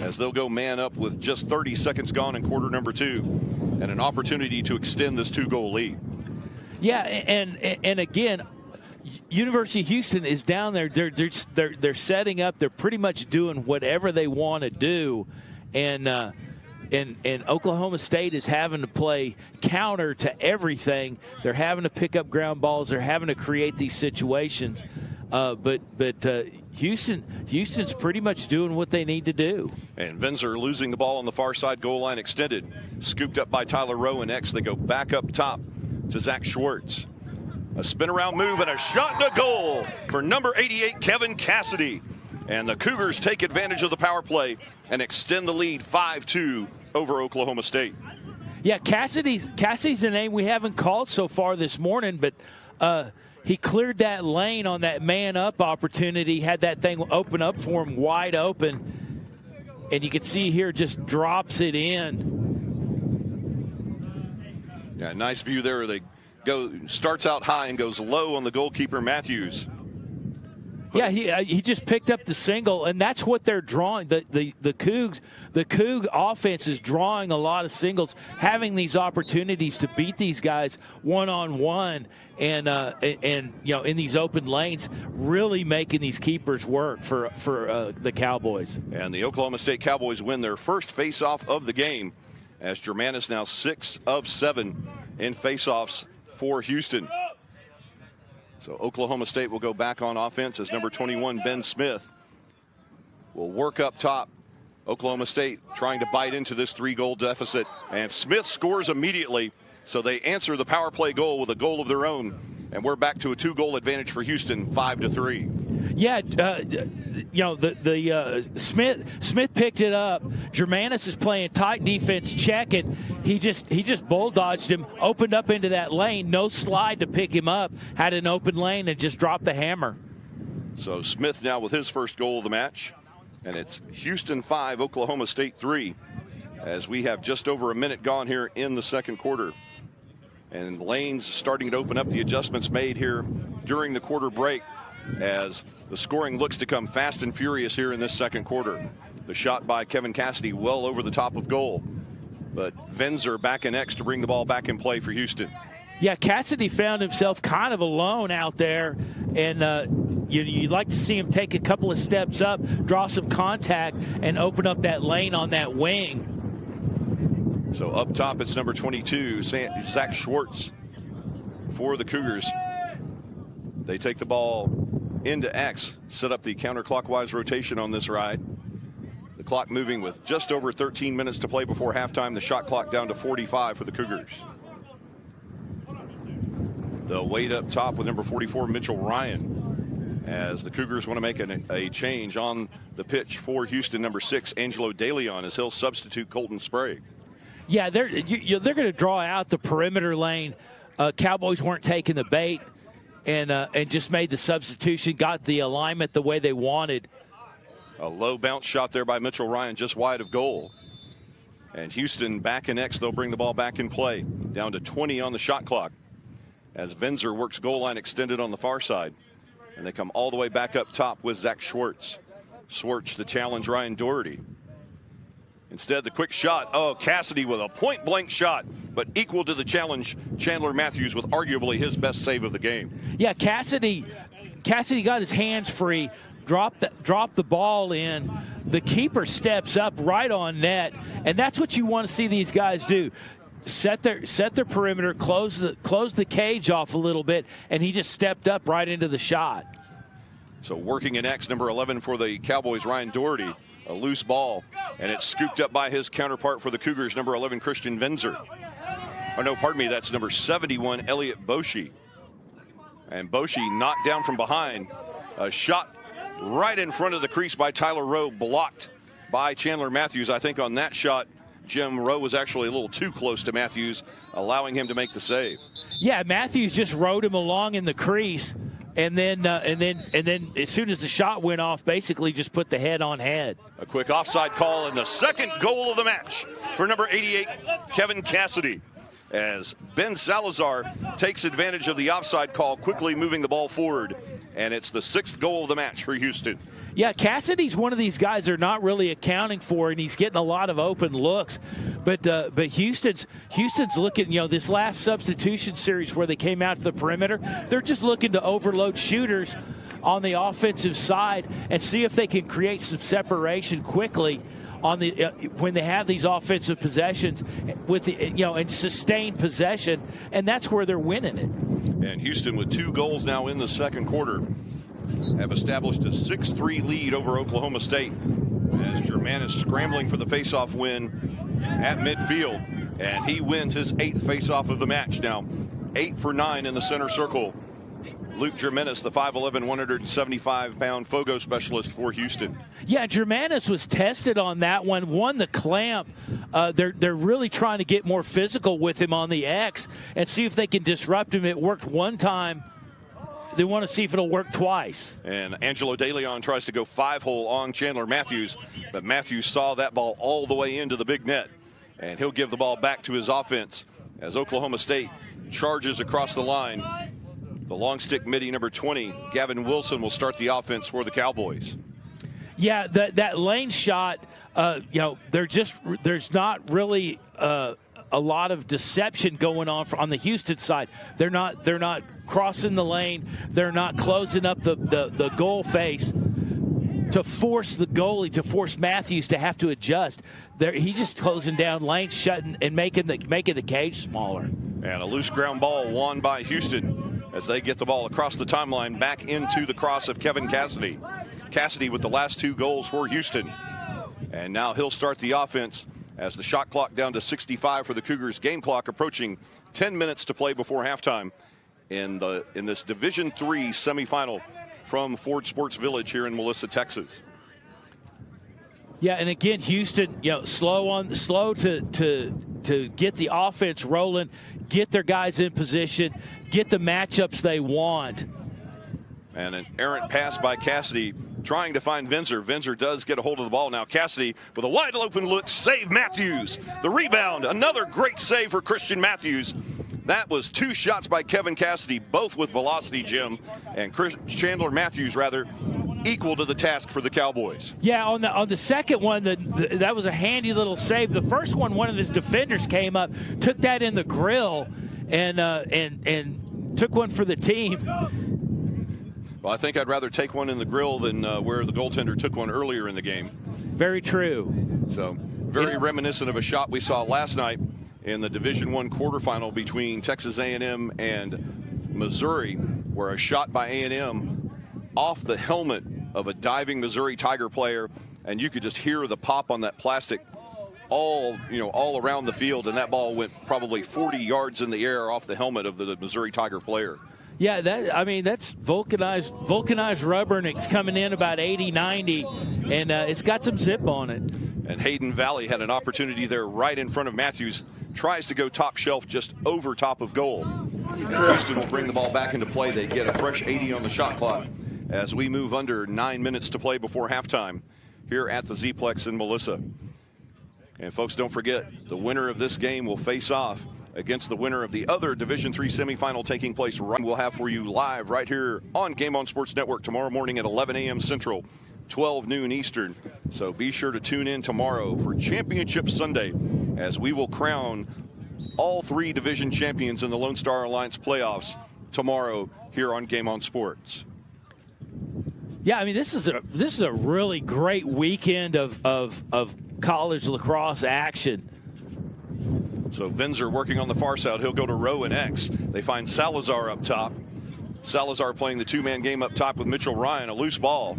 as they'll go man-up with just 30 seconds gone in quarter number 2, and an opportunity to extend this 2-goal lead. Yeah, and again, University of Houston is down there. They're setting up. They're pretty much doing whatever they want to do, and Oklahoma State is having to play counter to everything. They're having to pick up ground balls. They're having to create these situations. But Houston's pretty much doing what they need to do. And Venzer losing the ball on the far side goal line, extended, scooped up by Tyler Rowe, and next they go back up top to Zach Schwartz. A spin around move and a shot and a goal for number 88, Kevin Cassidy. And the Cougars take advantage of the power play and extend the lead 5-2 over Oklahoma State. Yeah, Cassidy's a name we haven't called so far this morning, but he cleared that lane on that man-up opportunity, had that thing open up for him wide open, and you can see here just drops it in. Yeah, nice view there. They starts out high and goes low on the goalkeeper, Matthews. Yeah, he just picked up the single, and that's what they're drawing. The Coug offense is drawing a lot of singles, having these opportunities to beat these guys one-on-one, and in these open lanes, really making these keepers work for the Cowboys. And the Oklahoma State Cowboys win their first face-off of the game, as Germanis now 6 of 7 in face-offs for Houston. So Oklahoma State will go back on offense as number 21, Ben Smith, will work up top. Oklahoma State trying to bite into this 3-goal deficit, and Smith scores immediately. So they answer the power play goal with a goal of their own, and we're back to a 2-goal advantage for Houston, 5-3. Yeah, Smith picked it up. Germanis is playing tight defense check, and he just bull dodged him, opened up into that lane, no slide to pick him up, had an open lane and just dropped the hammer. So Smith now with his first goal of the match, and it's Houston 5, Oklahoma State 3, as we have just over a minute gone here in the second quarter. And lanes starting to open up, the adjustments made here during the quarter break, as the scoring looks to come fast and furious here in this second quarter. The shot by Kevin Cassidy well over the top of goal, but Venzer back in X to bring the ball back in play for Houston. Yeah, Cassidy found himself kind of alone out there, and you'd like to see him take a couple of steps up, draw some contact, and open up that lane on that wing. So up top, it's number 22, Zach Schwartz for the Cougars. They take the ball into X, set up the counterclockwise rotation on this ride. The clock moving with just over 13 minutes to play before halftime. The shot clock down to 45 for the Cougars. They'll wait up top with number 44, Mitchell Ryan, as the Cougars want to make a change on the pitch for Houston. Number 6, Angelo DeLeon, as he'll substitute Colton Sprague. Yeah, they're going to draw out the perimeter lane. Cowboys weren't taking the bait, and just made the substitution, got the alignment the way they wanted. A low bounce shot there by Mitchell Ryan, just wide of goal. And Houston back in X. They'll bring the ball back in play. Down to 20 on the shot clock as Venzer works goal line extended on the far side. And they come all the way back up top with Zach Schwartz. Schwartz to challenge Ryan Doherty. Instead, the quick shot. Oh, Cassidy with a point-blank shot, but equal to the challenge, Chandler Matthews with arguably his best save of the game. Yeah, Cassidy got his hands free, dropped the ball in. The keeper steps up right on net, and that's what you want to see these guys do. Set their perimeter, close the cage off a little bit, and he just stepped up right into the shot. So working in X, number 11 for the Cowboys, Ryan Doherty. A loose ball, and it's scooped up by his counterpart for the Cougars, number 11, Christian Venzer. Oh, no, pardon me, that's number 71, Elliot Boshi. And Boshi knocked down from behind. A shot right in front of the crease by Tyler Rowe, blocked by Chandler Matthews. I think on that shot, Jim Rowe was actually a little too close to Matthews, allowing him to make the save. Yeah, Matthews just rode him along in the crease. And then as soon as the shot went off, basically just put the head on head. A quick offside call and the second goal of the match for number 88, Kevin Cassidy. As Ben Salazar takes advantage of the offside call, quickly moving the ball forward. And it's the 6th goal of the match for Houston. Yeah, Cassidy's one of these guys they're not really accounting for, and he's getting a lot of open looks. But Houston's looking, this last substitution series where they came out to the perimeter, they're just looking to overload shooters on the offensive side and see if they can create some separation quickly on the when they have these offensive possessions with the and sustained possession, and that's where they're winning it. And Houston with 2 goals now in the second quarter have established a 6-3 lead over Oklahoma State as German is scrambling for the faceoff win at midfield, and he wins his 8th faceoff of the match. Now 8 for 9 in the center circle. Luke Germanis, the 5'11", 175-pound Fogo specialist for Houston. Yeah, Germanis was tested on that one, won the clamp. They're really trying to get more physical with him on the X and see if they can disrupt him. It worked one time. They want to see if it'll work twice. And Angelo De Leon tries to go 5-hole on Chandler Matthews, but Matthews saw that ball all the way into the big net, and he'll give the ball back to his offense as Oklahoma State charges across the line. The long stick midi, number 20, Gavin Wilson, will start the offense for the Cowboys. Yeah, that lane shot, there's not really a lot of deception going on the Houston side. They're not crossing the lane. They're not closing up the goal face to force the goalie, to force Matthews to have to adjust. He's just closing down lanes, shutting and making the cage smaller. And a loose ground ball won by Houston as they get the ball across the timeline back into the cross of Kevin Cassidy. Cassidy with the last 2 goals for Houston. And now he'll start the offense as the shot clock down to 65 for the Cougars. Game clock approaching 10 minutes to play before halftime in this Division III semifinal from Ford Sports Village here in Melissa, Texas. Yeah, and again, Houston, slow to get the offense rolling, get their guys in position, get the matchups they want. And an errant pass by Cassidy trying to find Venzer. Venzer does get a hold of the ball now. Cassidy with a wide open look, save Matthews. The rebound, another great save for Christian Matthews. That was 2 shots by Kevin Cassidy, both with velocity, Jim, and Chandler Matthews, rather, equal to the task for the Cowboys. Yeah, on the second one, that was a handy little save. The first one of his defenders came up, took that in the grill, and took one for the team. Well, I think I'd rather take one in the grill than where the goaltender took one earlier in the game. Very true. So very reminiscent of a shot we saw last night in the Division I quarterfinal between Texas A&M and Missouri, where a shot by A&M off the helmet of a diving Missouri Tiger player, and you could just hear the pop on that plastic all around the field, and that ball went probably 40 yards in the air off the helmet of the Missouri Tiger player. Yeah, that's vulcanized rubber, and it's coming in about 80, 90, and it's got some zip on it. And Hayden Valley had an opportunity there right in front of Matthews. Tries to go top shelf just over top of goal. And Houston will bring the ball back into play. They get a fresh 80 on the shot clock as we move under 9 minutes to play before halftime here at the Z-Plex in Melissa. And folks, don't forget, the winner of this game will face off against the winner of the other Division III semifinal taking place right. We'll have for you live right here on Game On Sports Network tomorrow morning at 11 a.m. Central, 12 noon Eastern. So be sure to tune in tomorrow for Championship Sunday as we will crown all 3 division champions in the Lone Star Alliance playoffs tomorrow here on Game On Sports. Yeah, I mean, this is a really great weekend of college lacrosse action. So Vinzer working on the far side. He'll go to row and X. They find Salazar up top. Salazar playing the 2-man game up top with Mitchell Ryan. A loose ball.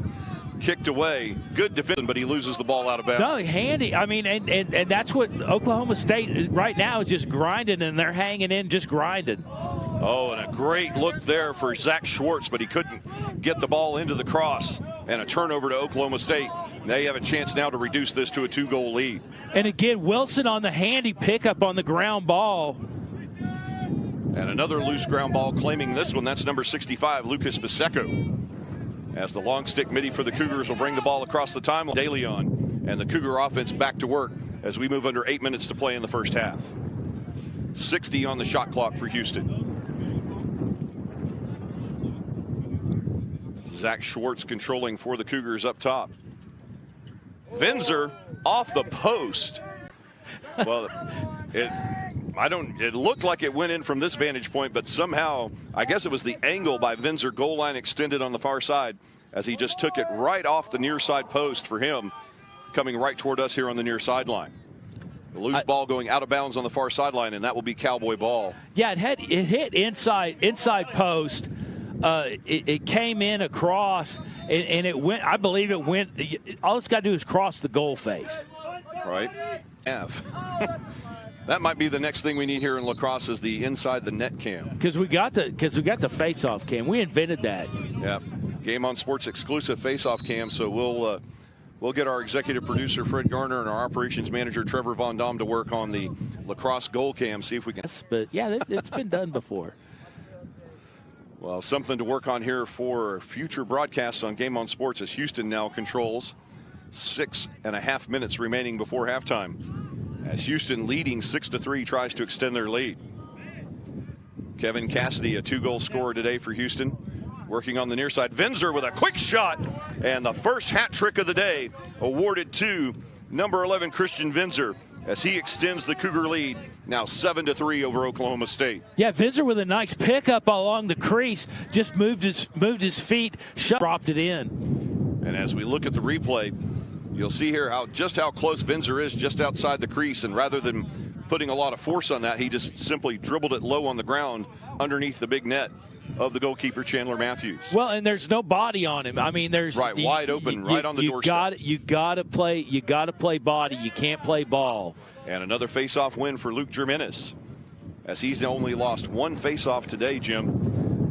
Kicked away. Good defense, but he loses the ball out of bounds. No, handy. I mean, and that's what Oklahoma State right now is just grinding, and they're hanging in just grinding. Oh, and a great look there for Zach Schwartz, but he couldn't get the ball into the cross. And a turnover to Oklahoma State. They have a chance now to reduce this to a 2-goal lead. And again, Wilson on the handy pickup on the ground ball. And another loose ground ball claiming this one. That's number 65, Lucas Biseco. As the long stick midi for the Cougars will bring the ball across the timeline. De Leon and the Cougar offense back to work as we move under 8 minutes to play in the first half. 60 on the shot clock for Houston. Zach Schwartz controlling for the Cougars up top. Vinzer off the post. Well, it looked like it went in from this vantage point, but somehow, I guess it was the angle by Vinzer, goal line extended on the far side, as he just took it right off the near side post for him, coming right toward us here on the near sideline. The loose ball going out of bounds on the far sideline, and that will be Cowboy ball. Yeah, it hit inside post. It came in across, and it went. I believe it went. All it's got to do is cross the goal face. Right. F. That might be the next thing we need here in lacrosse is the inside the net cam. Because we got the face-off cam. We invented that. Yeah. Game On Sports exclusive face-off cam. So we'll get our executive producer Fred Garner and our operations manager Trevor Von Dam to work on the lacrosse goal cam. See if we can. But yeah, it's been done before. Well, something to work on here for future broadcasts on Game On Sports as Houston now controls 6.5 minutes remaining before halftime. As Houston leading 6-3 tries to extend their lead. Kevin Cassidy, a 2-goal scorer today for Houston. Working on the near side. Vinzer with a quick shot. And the first hat trick of the day awarded to number 11, Christian Vinzer, as he extends the Cougar lead, now 7-3 over Oklahoma State. Yeah, Vinzer with a nice pickup along the crease, just moved his feet, dropped it in. And as we look at the replay, you'll see here just how close Vinzer is just outside the crease, and rather than putting a lot of force on that, he just simply dribbled it low on the ground underneath the big net of the goalkeeper Chandler Matthews. Well, and there's no body on him. I mean, there's wide open, right on the doorstep. You got to play body. You can't play ball. And another face-off win for Luke Germanis, as he's only lost one face-off today, Jim.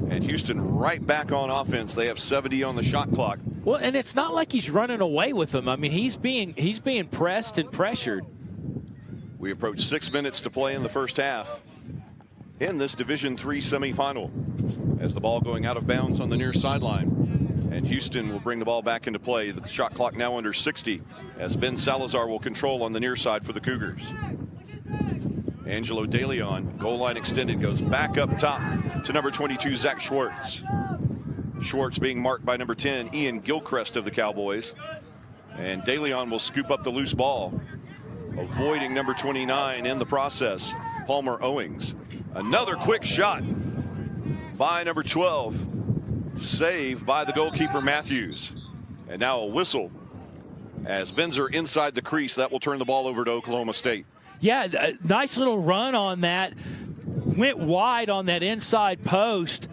And Houston right back on offense. They have 70 on the shot clock. Well, and it's not like he's running away with them. I mean, he's being pressed and pressured. We approach 6 minutes to play in the first half in this Division III semifinal, as the ball going out of bounds on the near sideline. And Houston will bring the ball back into play. The shot clock now under 60, as Ben Salazar will control on the near side for the Cougars. Angelo De Leon, goal line extended, goes back up top to number 22, Zach Schwartz. Schwartz being marked by number 10, Ian Gilchrist of the Cowboys. And De Leon will scoop up the loose ball, avoiding number 29 in the process, Palmer Owings. Another quick shot by number 12. Save by the goalkeeper Matthews. And now a whistle as Vinzer inside the crease. That will turn the ball over to Oklahoma State. Yeah, nice little run on that. Went wide on that inside post.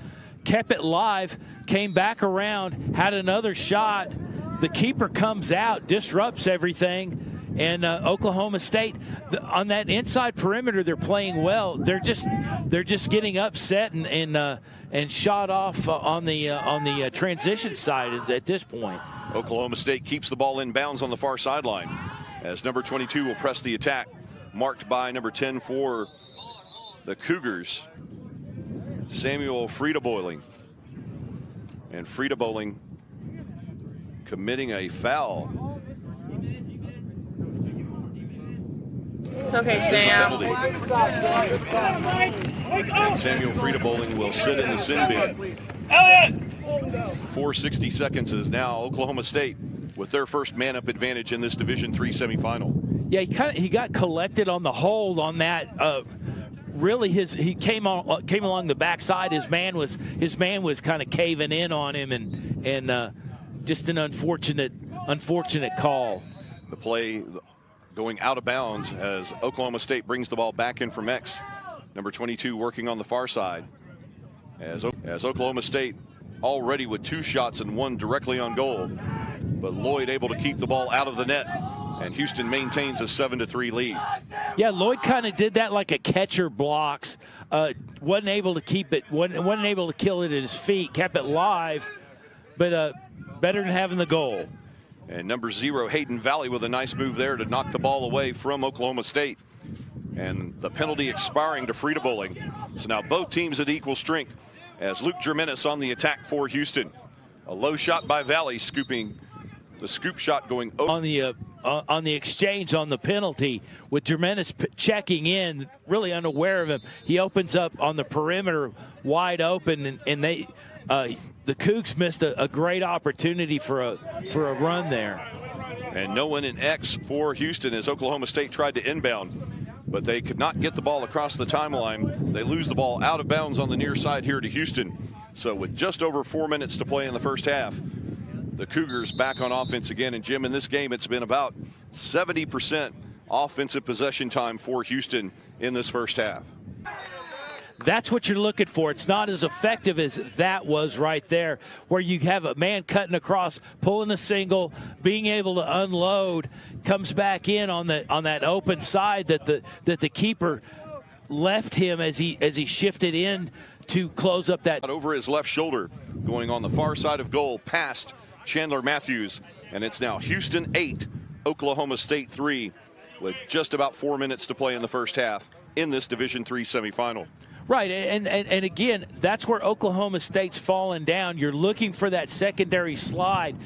Kept it live. Came back around. Had another shot. The keeper comes out. Disrupts everything. And Oklahoma State, on that inside perimeter, they're playing well. They're just getting upset and shot off on the transition side at this point. Oklahoma State keeps the ball in bounds on the far sideline as number 22 will press the attack, marked by number 10 for the Cougars, Samuel Frieda-Boiling. And Frieda-Boiling committing a foul. It's okay, Sam. And Samuel Frieda-Boiling will sit in the sin bin. 4:60 seconds is now Oklahoma State with their first man-up advantage in this Division III semifinal. Yeah, he got collected on the hold on that. Really, he came along the backside. His man was kind of caving in on him, and just an unfortunate call. The play going out of bounds as Oklahoma State brings the ball back in from X. Number 22 working on the far side as Oklahoma State already with 2 shots and 1 directly on goal, but Lloyd able to keep the ball out of the net, and Houston maintains a 7-3 lead. Yeah, Lloyd kind of did that like a catcher blocks. Wasn't able to keep it, wasn't able to kill it at his feet, kept it live, but better than having the goal. And number 0, Hayden Valley, with a nice move there to knock the ball away from Oklahoma State. And the penalty expiring to Frieda-Boiling. So now both teams at equal strength as Luke Germanis on the attack for Houston. A low shot by Valley, scooping the scoop shot going over. On the exchange on the penalty, with Germanis checking in, really unaware of him. He opens up on the perimeter wide open, and they the Cougs missed a great opportunity for a run there. And no one in X for Houston as Oklahoma State tried to inbound, but they could not get the ball across the timeline. They lose the ball out of bounds on the near side here to Houston. So with just over 4 minutes to play in the first half, the Cougars back on offense again. And Jim, in this game, it's been about 70% offensive possession time for Houston in this first half. That's what you're looking for. It's not as effective as that was right there, where you have a man cutting across, pulling a single, being able to unload, comes back in on that open side that the keeper left him as he shifted in to close up that. Over his left shoulder, going on the far side of goal, past Chandler Matthews, and it's now Houston 8, Oklahoma State 3, with just about 4 minutes to play in the first half in this Division III semifinal. Right, and again, that's where Oklahoma State's fallen down. You're looking for that secondary slide.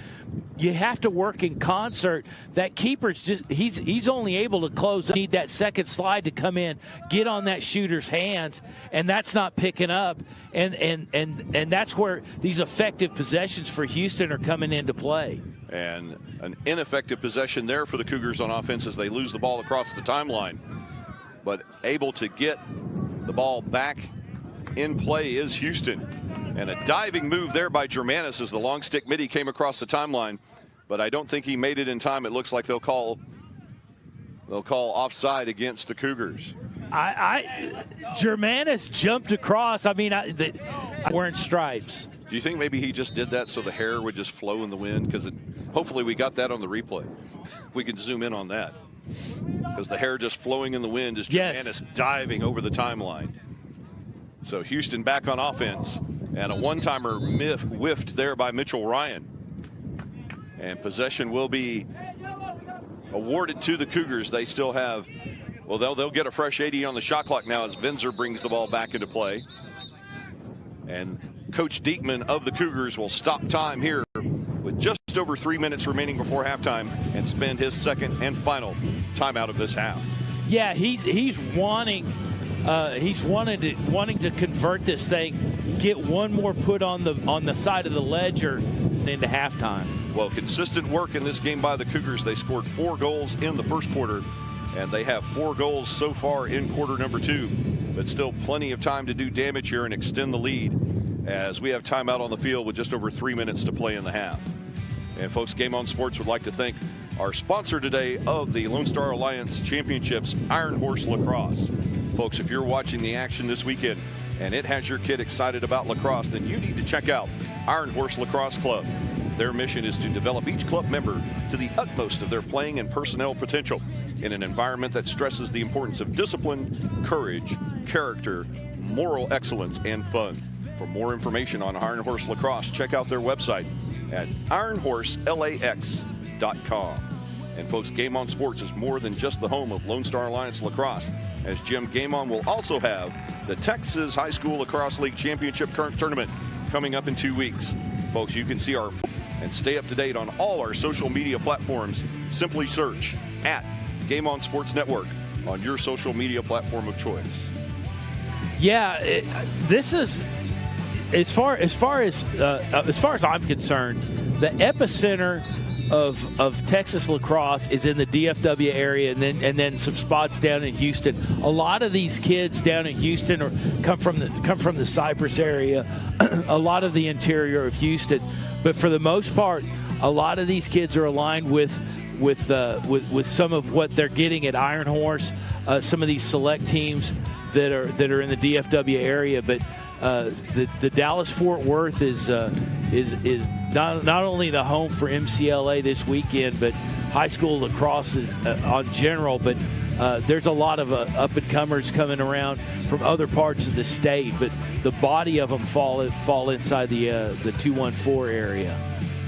You have to work in concert. That keeper's he's only able to close. Need that second slide to come in, get on that shooter's hands, and that's not picking up. And that's where these effective possessions for Houston are coming into play. And an ineffective possession there for the Cougars on offense as they lose the ball across the timeline. But able to get the ball back in play is Houston. And a diving move there by Germanis as the long stick midi came across the timeline. But I don't think he made it in time. It looks like they'll call offside against the Cougars. Germanis jumped across. I mean, wearing stripes. Do you think maybe he just did that so the hair would just flow in the wind? Because hopefully we got that on the replay. We can zoom in on that. Because the hair just flowing in the wind is Germanis diving over the timeline. So Houston back on offense, and a one-timer whiffed there by Mitchell Ryan. And possession will be awarded to the Cougars. They still have, well, they'll get a fresh 80 on the shot clock now as Vinzer brings the ball back into play. And Coach Diekman of the Cougars will stop time here with just over 3 minutes remaining before halftime and spend his second and final timeout of this half. Yeah, he's wanting to convert this thing, get one more put on the side of the ledger into halftime. Well, consistent work in this game by the Cougars. They scored 4 goals in the first quarter, and they have 4 goals so far in quarter number 2. But still plenty of time to do damage here and extend the lead as we have timeout on the field with just over 3 minutes to play in the half. And folks, Game On Sports would like to thank our sponsor today of the Lone Star Alliance Championships, Iron Horse Lacrosse. Folks, if you're watching the action this weekend and it has your kid excited about lacrosse, then you need to check out Iron Horse Lacrosse Club. Their mission is to develop each club member to the utmost of their playing and personnel potential in an environment that stresses the importance of discipline, courage, character, moral excellence, and fun. For more information on Iron Horse Lacrosse, check out their website at ironhorselax.com. And folks, Game On Sports is more than just the home of Lone Star Alliance Lacrosse, as Jim, Game On will also have the Texas High School Lacrosse League Championship Tournament coming up in 2 weeks. Folks, you can see our and stay up to date on all our social media platforms. Simply search at Game On Sports Network on your social media platform of choice. Yeah, this is as far as I'm concerned, the epicenter of Texas lacrosse is in the DFW area, and then some spots down in Houston. A lot of these kids down in Houston come from the Cypress area, a lot of the interior of Houston. But for the most part, a lot of these kids are aligned with some of what they're getting at Iron Horse, some of these select teams that are in the DFW area. But the Dallas-Fort Worth is not only the home for MCLA this weekend, but high school lacrosse is on general. But there's a lot of up-and-comers coming around from other parts of the state, but the body of them fall inside the 214 area.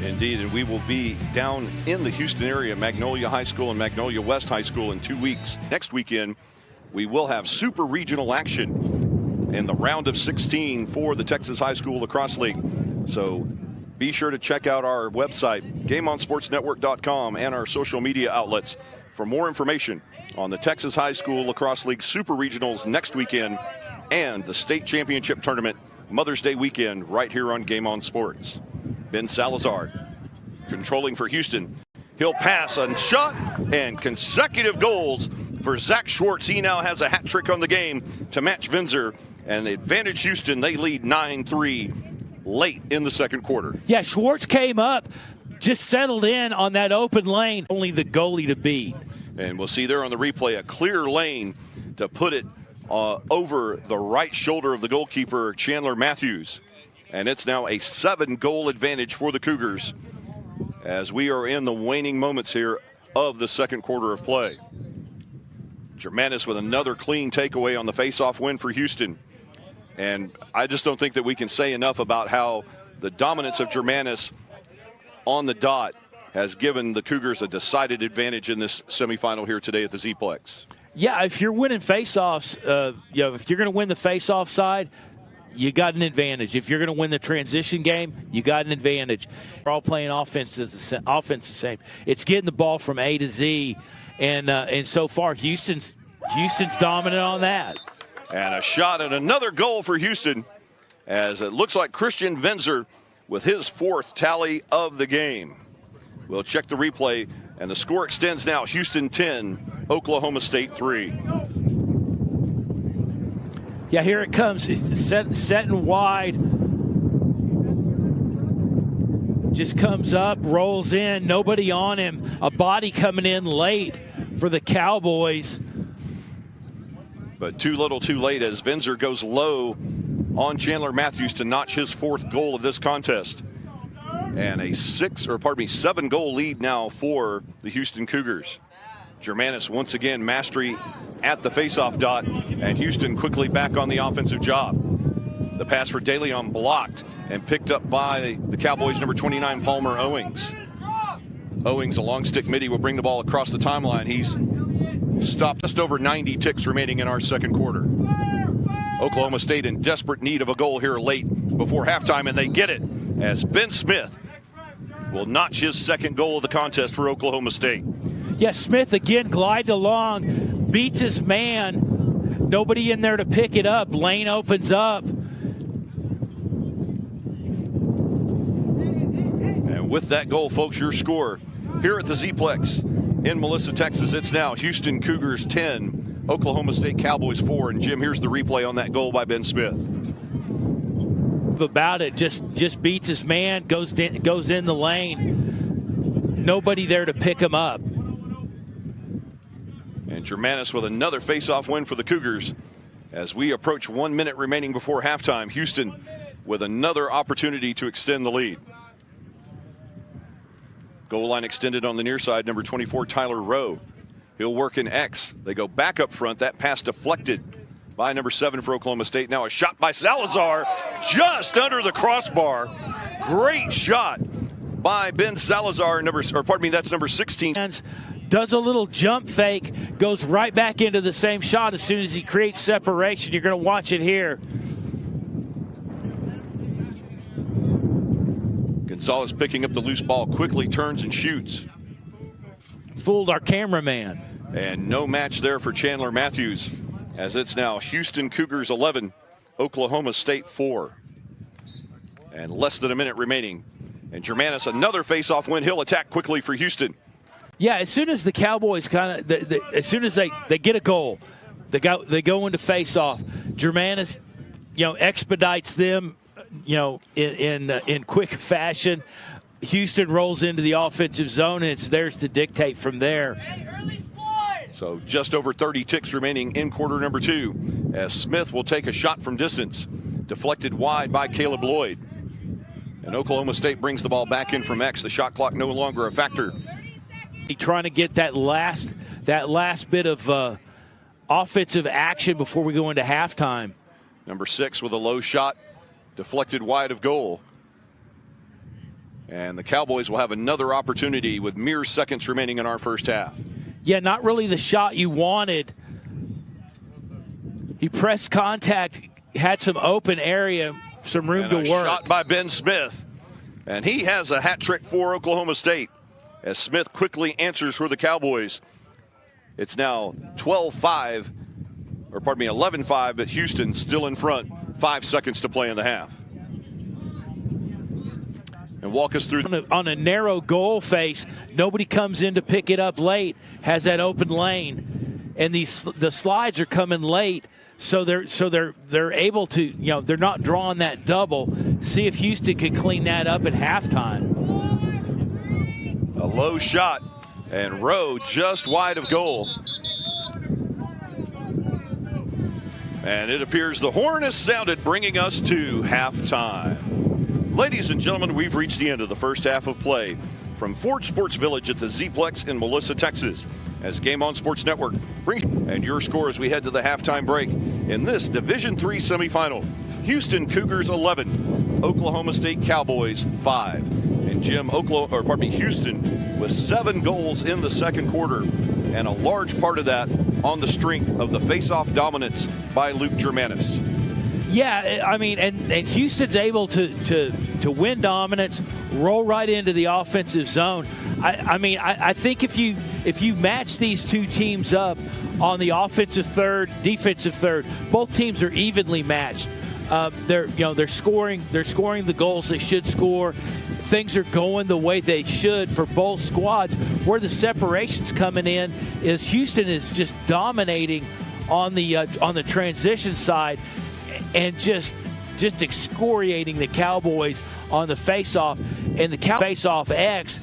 Indeed, and we will be down in the Houston area, Magnolia High School and Magnolia West High School in 2 weeks. Next weekend, we will have super regional action in the round of 16 for the Texas High School Lacrosse League. So be sure to check out our website, GameOnSportsNetwork.com, and our social media outlets for more information on the Texas High School Lacrosse League Super Regionals next weekend and the State Championship Tournament Mother's Day weekend right here on Game On Sports. Ben Salazar controlling for Houston. He'll pass and shot, and consecutive goals for Zach Schwartz. He now has a hat trick on the game to match Vinzer, and the advantage Houston. They lead 9-3 late in the second quarter. Yeah, Schwartz came up, just settled in on that open lane. Only the goalie to beat. And we'll see there on the replay a clear lane to put it over the right shoulder of the goalkeeper, Chandler Matthews. And it's now a 7-goal advantage for the Cougars as we are in the waning moments here of the second quarter of play. Germanis with another clean takeaway on the face-off win for Houston. And I just don't think that we can say enough about how the dominance of Germanis on the dot has given the Cougars a decided advantage in this semifinal here today at the Z-Plex. Yeah, if you're winning face-offs, if you're going to win the face-off side, you got an advantage. If you're going to win the transition game, you got an advantage. We're all playing offense the same. It's getting the ball from A to Z, and so far Houston's dominant on that. And a shot and another goal for Houston, as it looks like Christian Vinzer with his 4th tally of the game. We'll check the replay, and the score extends now. Houston 10, Oklahoma State 3. Yeah, here it comes. Setting wide. Just comes up, rolls in, nobody on him. A body coming in late for the Cowboys. But too little too late as Vinzer goes low on Chandler Matthews to notch his 4th goal of this contest. And a 7-goal lead now for the Houston Cougars. Germanis once again mastery at the faceoff dot, and Houston quickly back on the offensive job. The pass for DeLeon blocked and picked up by the Cowboys' number 29, Palmer Owings. Owings, a long stick midi, will bring the ball across the timeline. He's stopped just over 90 ticks remaining in our second quarter. Oklahoma State in desperate need of a goal here late before halftime, and they get it as Ben Smith will notch his 2nd goal of the contest for Oklahoma State. Yeah, Smith again glided along, beats his man. Nobody in there to pick it up. Lane opens up. And with that goal, folks, your score here at the Z-Plex in Melissa, Texas. It's now Houston Cougars 10, Oklahoma State Cowboys 4. And Jim, here's the replay on that goal by Ben Smith. About it, just beats his man, goes in the lane. Nobody there to pick him up. And Germanis with another face-off win for the Cougars as we approach 1 minute remaining before halftime. Houston with another opportunity to extend the lead. Goal line extended on the near side, number 24, Tyler Rowe. He'll work in X. They go back up front. That pass deflected by number 7 for Oklahoma State. Now a shot by Salazar just under the crossbar. Great shot by Ben Salazar, that's number 16. Does a little jump fake, goes right back into the same shot as soon as he creates separation. You're going to watch it here. Gonzalez picking up the loose ball, quickly turns and shoots. Fooled our cameraman. And no match there for Chandler Matthews, as it's now Houston Cougars 11, Oklahoma State 4. And less than a minute remaining. And Germanis, another face-off win. He'll attack quickly for Houston. Yeah, as soon as the Cowboys as soon as they get a goal, they go into face-off. Germanis, expedites them, in quick fashion. Houston rolls into the offensive zone, and it's theirs to dictate from there. So just over 30 ticks remaining in quarter number 2, as Smith will take a shot from distance, deflected wide by Caleb Lloyd. And Oklahoma State brings the ball back in from X. The shot clock no longer a factor. Trying to get that last bit of offensive action before we go into halftime. Number 6 with a low shot, deflected wide of goal. And the Cowboys will have another opportunity with mere seconds remaining in our first half. Yeah, not really the shot you wanted. He pressed contact, had some open area, some room to work. Shot by Ben Smith. And he has a hat trick for Oklahoma State, as Smith quickly answers for the Cowboys. It's now 11-5, but Houston still in front. 5 seconds to play in the half. And walk us through. On a narrow goal face, nobody comes in to pick it up late, has that open lane. And the slides are coming late, so they're able to, they're not drawing that double. See if Houston can clean that up at halftime. A low shot, and Rowe just wide of goal. And it appears the horn has sounded, bringing us to halftime. Ladies and gentlemen, we've reached the end of the first half of play from Ford Sports Village at the Z-Plex in Melissa, Texas, as Game On Sports Network brings and your score as we head to the halftime break in this Division III semifinal. Houston Cougars 11, Oklahoma State Cowboys 5. And Houston with 7 goals in the second quarter, and a large part of that on the strength of the face-off dominance by Luke Germanis. Yeah, I mean, and Houston's able to win dominance, roll right into the offensive zone. I think if you match these two teams up on the offensive third, defensive third, both teams are evenly matched. They're scoring the goals they should score. Things are going the way they should for both squads. Where the separation's coming in is Houston is just dominating on the transition side, and just excoriating the Cowboys on the face-off and the face-off X,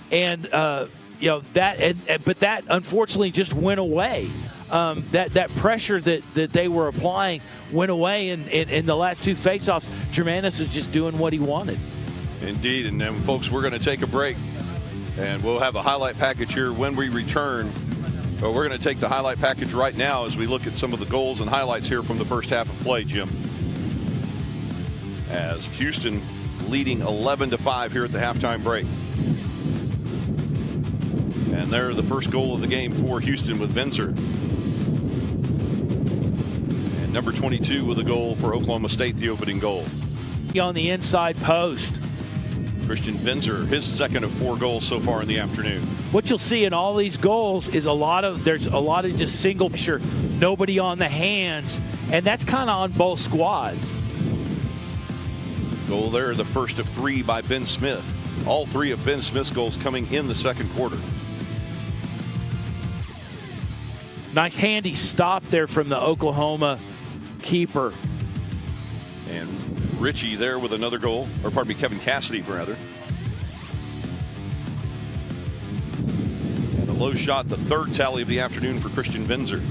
and but that unfortunately just went away. That pressure that they were applying went away in the last 2 face-offs. Germanis was just doing what he wanted. Indeed, and then folks, we're going to take a break, and we'll have a highlight package here when we return. But we're going to take the highlight package right now as we look at some of the goals and highlights here from the first half of play, Jim. As Houston leading 11-5 here at the halftime break. And there, the first goal of the game for Houston with Venzer. And number 22 with a goal for Oklahoma State, the opening goal. On the inside post. Christian Venzer, his second of 4 goals so far in the afternoon. What you'll see in all these goals is there's a lot of just single pressure, nobody on the hands, and that's kind of on both squads. Goal there, the first of 3 by Ben Smith. All 3 of Ben Smith's goals coming in the second quarter. Nice handy stop there from the Oklahoma keeper. And Ritchie there with another goal, or pardon me, Kevin Cassidy rather. And a low shot, the third tally of the afternoon for Christian Venzer.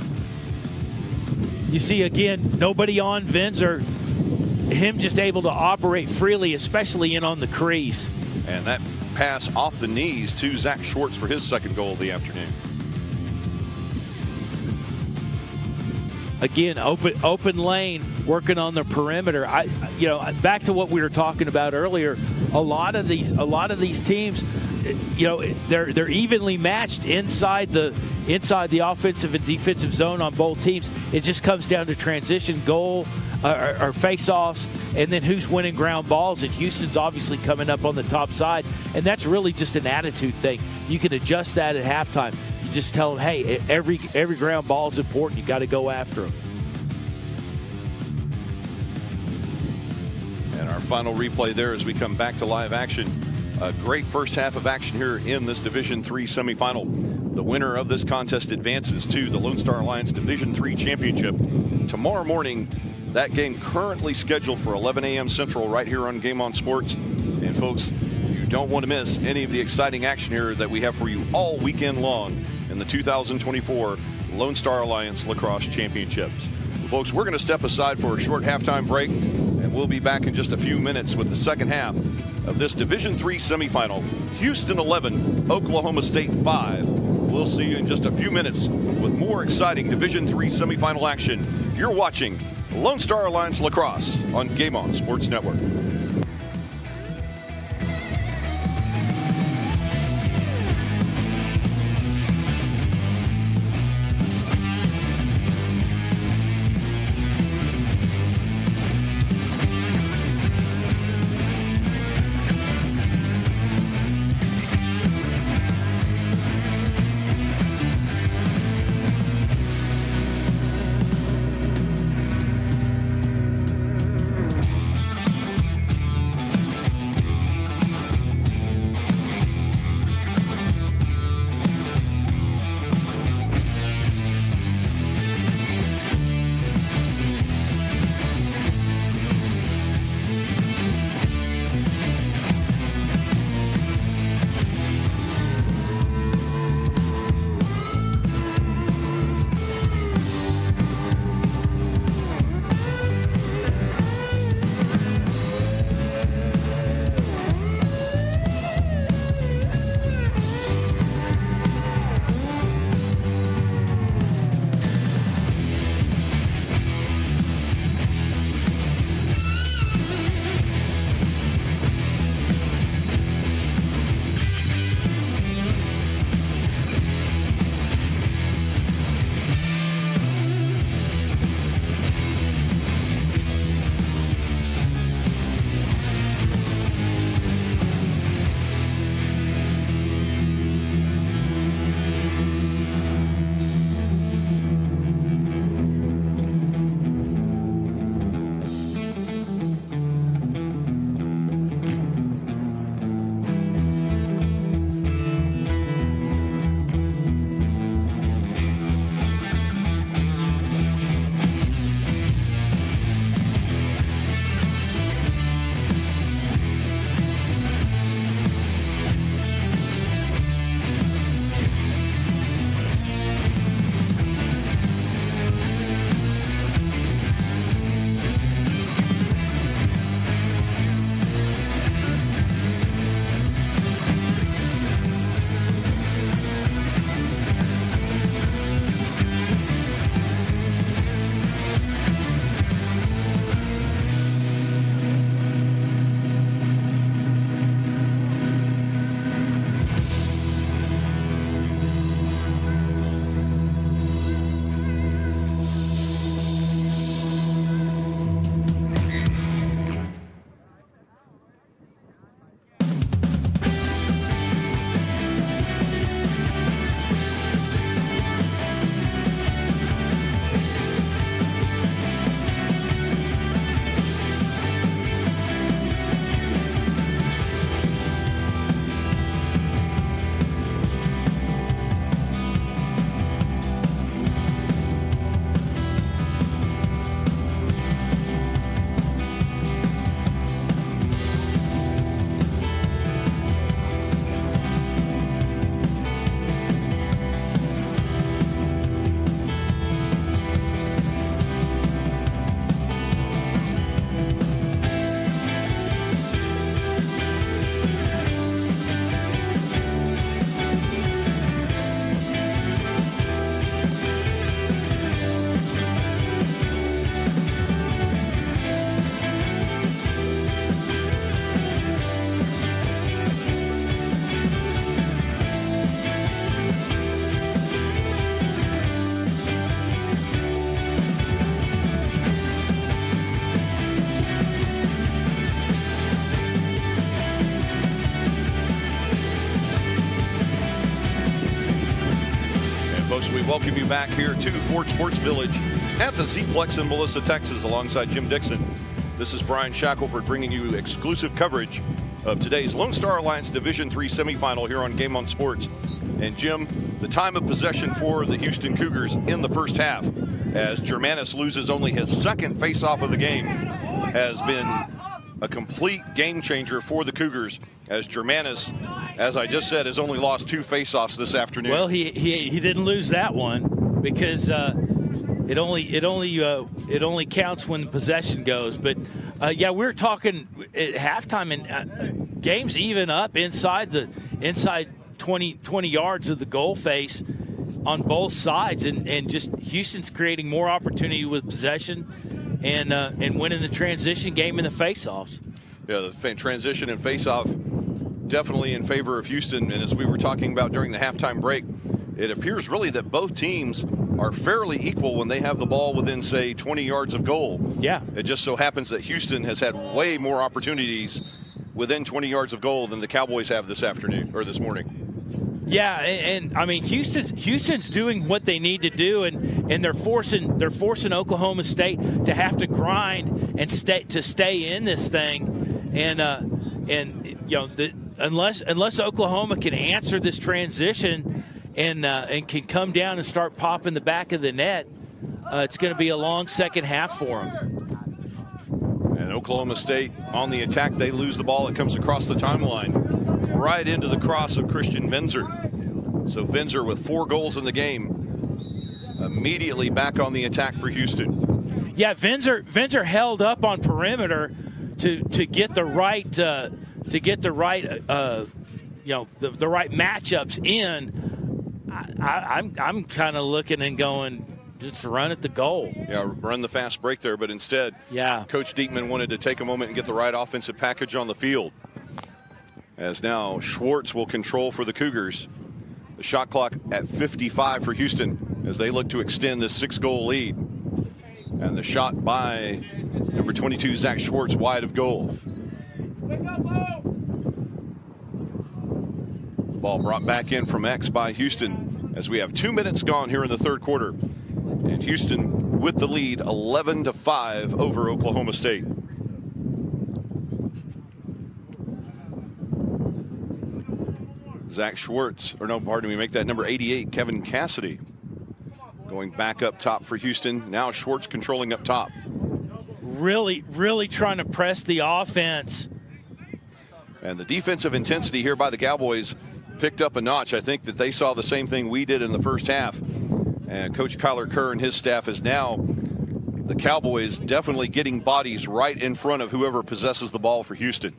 You see again, nobody on Venzer, him just able to operate freely, especially in on the crease. And that pass off the knees to Zach Schwartz for his second goal of the afternoon. again, open lane, working on the perimeter. Back to what we were talking about earlier. A lot of these teams, they're evenly matched inside the offensive and defensive zone on both teams. It just comes down to transition, goal, or face-offs, and then who's winning ground balls. And Houston's obviously coming up on the top side, and that's really just an attitude thing. You can adjust that at halftime. You just tell them, hey, every ground ball is important. You got to go after them. And our final replay there as we come back to live action. A great first half of action here in this Division III semifinal. The winner of this contest advances to the Lone Star Alliance Division III Championship. Tomorrow morning, that game currently scheduled for 11 a.m. Central right here on Game On Sports. And folks, you don't want to miss any of the exciting action here that we have for you all weekend long in the 2024 Lone Star Alliance Lacrosse Championships. Folks, we're going to step aside for a short halftime break, and we'll be back in just a few minutes with the second half of this Division III semifinal. Houston 11, Oklahoma State 5. We'll see you in just a few minutes with more exciting Division III semifinal action. You're watching Lone Star Alliance Lacrosse on Game On Sports Network. welcome you back here to Fort Sports Village at the Z-Plex in Melissa, Texas, alongside Jim Dixon. This is Brian Shackelford bringing you exclusive coverage of today's Lone Star Alliance Division III semifinal here on Game On Sports. And Jim, the time of possession for the Houston Cougars in the first half, as Germanis loses only his second face-off of the game, has been a complete game changer for the Cougars, as Germanis, as I just said, has only lost 2 face-offs this afternoon. Well, he didn't lose that one because it only counts when the possession goes. But yeah, we're talking at halftime, and games even up inside 20 yards of the goal face on both sides, and just Houston's creating more opportunity with possession and winning the transition game in the face-offs. Yeah, the transition and face-off definitely in favor of Houston. And as we were talking about during the halftime break, it appears really that both teams are fairly equal when they have the ball within, say, 20 yards of goal. Yeah. It just so happens that Houston has had way more opportunities within 20 yards of goal than the Cowboys have this afternoon or this morning. Yeah, and I mean Houston's doing what they need to do, and they're forcing Oklahoma State to have to grind and stay in this thing, and you know unless Oklahoma can answer this transition and can come down and start popping the back of the net, it's going to be a long second half for them. And Oklahoma State on the attack, they lose the ball. It comes across the timeline, right into the cross of Christian Venzer. So Venzer with 4 goals in the game, immediately back on the attack for Houston. Yeah, Venzer held up on perimeter to get the right the right matchups in. I'm kind of looking and going, just run at the goal. Yeah, run the fast break there, but instead, yeah, Coach Diekman wanted to take a moment and get the right offensive package on the field. As now Schwartz will control for the Cougars. The shot clock at 55 for Houston as they look to extend this 6-goal lead. And the shot by number 22, Zach Schwartz, wide of goal. Ball brought back in from X by Houston as we have 2 minutes gone here in the third quarter. And Houston with the lead 11-5 over Oklahoma State. Zach Schwartz, or no, pardon me, make that number 88, Kevin Cassidy, going back up top for Houston. Now Schwartz controlling up top. Really trying to press the offense. And the defensive intensity here by the Cowboys picked up a notch. I think that they saw the same thing we did in the first half. And Coach Kyler Kerr and his staff is now the Cowboys definitely getting bodies right in front of whoever possesses the ball for Houston.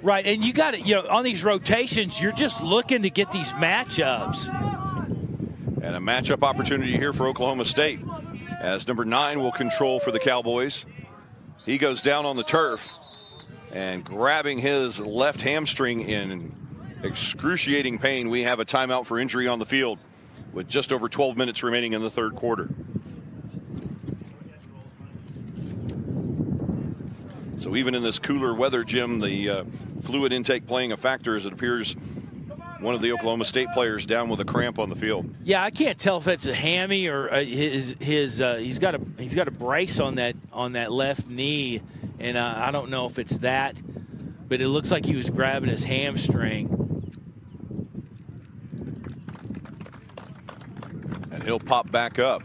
Right, and you got to, on these rotations, you're just looking to get these matchups. And a matchup opportunity here for Oklahoma State as number 9 will control for the Cowboys. He goes down on the turf and grabbing his left hamstring in excruciating pain. We have a timeout for injury on the field with just over 12 minutes remaining in the third quarter. So even in this cooler weather, Jim, the fluid intake playing a factor as it appears one of the Oklahoma State players down with a cramp on the field. Yeah, I can't tell if it's a hammy or he's got a brace on that left knee, and I don't know if it's that, but it looks like he was grabbing his hamstring. And he'll pop back up.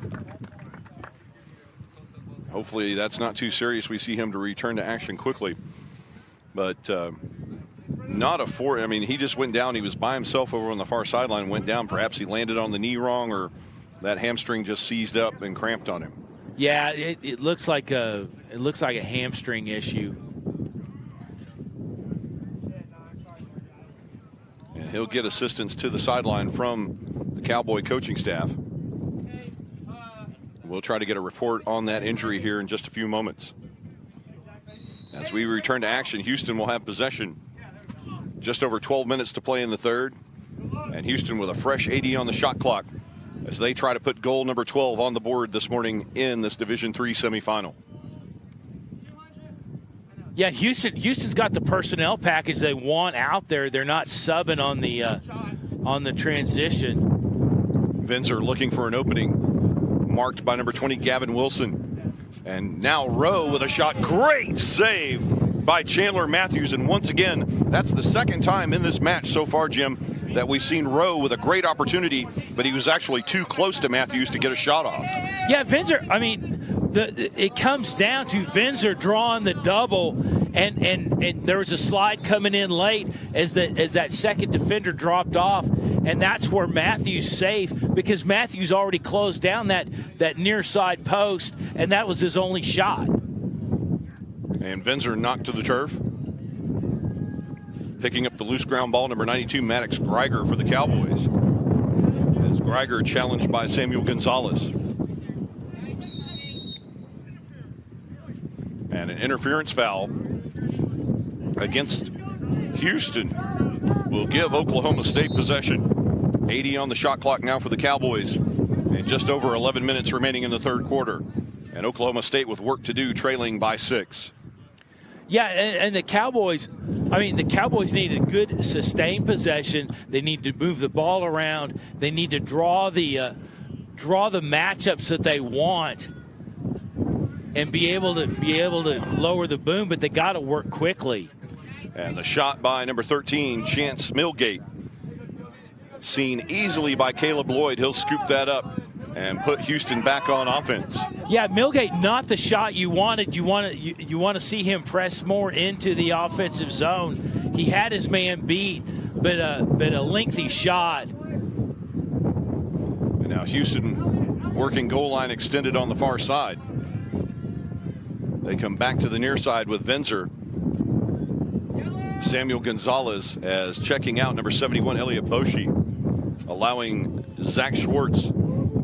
Hopefully that's not too serious. We see him to return to action quickly. But not a four. I mean, he just went down. He was by himself over on the far sideline, went down. Perhaps he landed on the knee wrong, or that hamstring just seized up and cramped on him. Yeah, it looks like a hamstring issue. And he'll get assistance to the sideline from the Cowboy coaching staff. We'll try to get a report on that injury here in just a few moments. As we return to action, Houston will have possession. Just over 12 minutes to play in the third. And Houston with a fresh 80 on the shot clock as they try to put goal number 12 on the board this morning in this Division III semifinal. Yeah, Houston's got the personnel package they want out there. They're not subbing on the transition. Vinzer looking for an opening, marked by number 20, Gavin Wilson. And now Rowe with a shot. Great save by Chandler Matthews. And once again, that's the second time in this match so far, Jim, that we've seen Rowe with a great opportunity, but he was actually too close to Matthews to get a shot off. Yeah, Vinzer, I mean, it comes down to Vinzer drawing the double, and there was a slide coming in late as that second defender dropped off, and that's where Matthews safe, because Matthews already closed down that near side post, and that was his only shot. And Vinzer knocked to the turf. Picking up the loose ground ball, number 92, Maddox Greiger for the Cowboys. As Greiger challenged by Samuel Gonzalez. And an interference foul against Houston will give Oklahoma State possession. 80 on the shot clock now for the Cowboys. And just over 11 minutes remaining in the third quarter. And Oklahoma State with work to do, trailing by 6. Yeah, and the Cowboys, I mean, the Cowboys need a good sustained possession. They need to move the ball around. They need to draw the matchups that they want and be able to lower the boom, but they got to work quickly. And the shot by number 13, Chance Milgate, seen easily by Caleb Lloyd. He'll scoop that up and put Houston back on offense. Yeah, Milgate, not the shot you wanted. You want to see him press more into the offensive zone. He had his man beat, but a lengthy shot. And now Houston working goal line extended on the far side. They come back to the near side with Vinzer. Samuel Gonzalez as checking out number 71, Elliot Boshi, allowing Zach Schwartz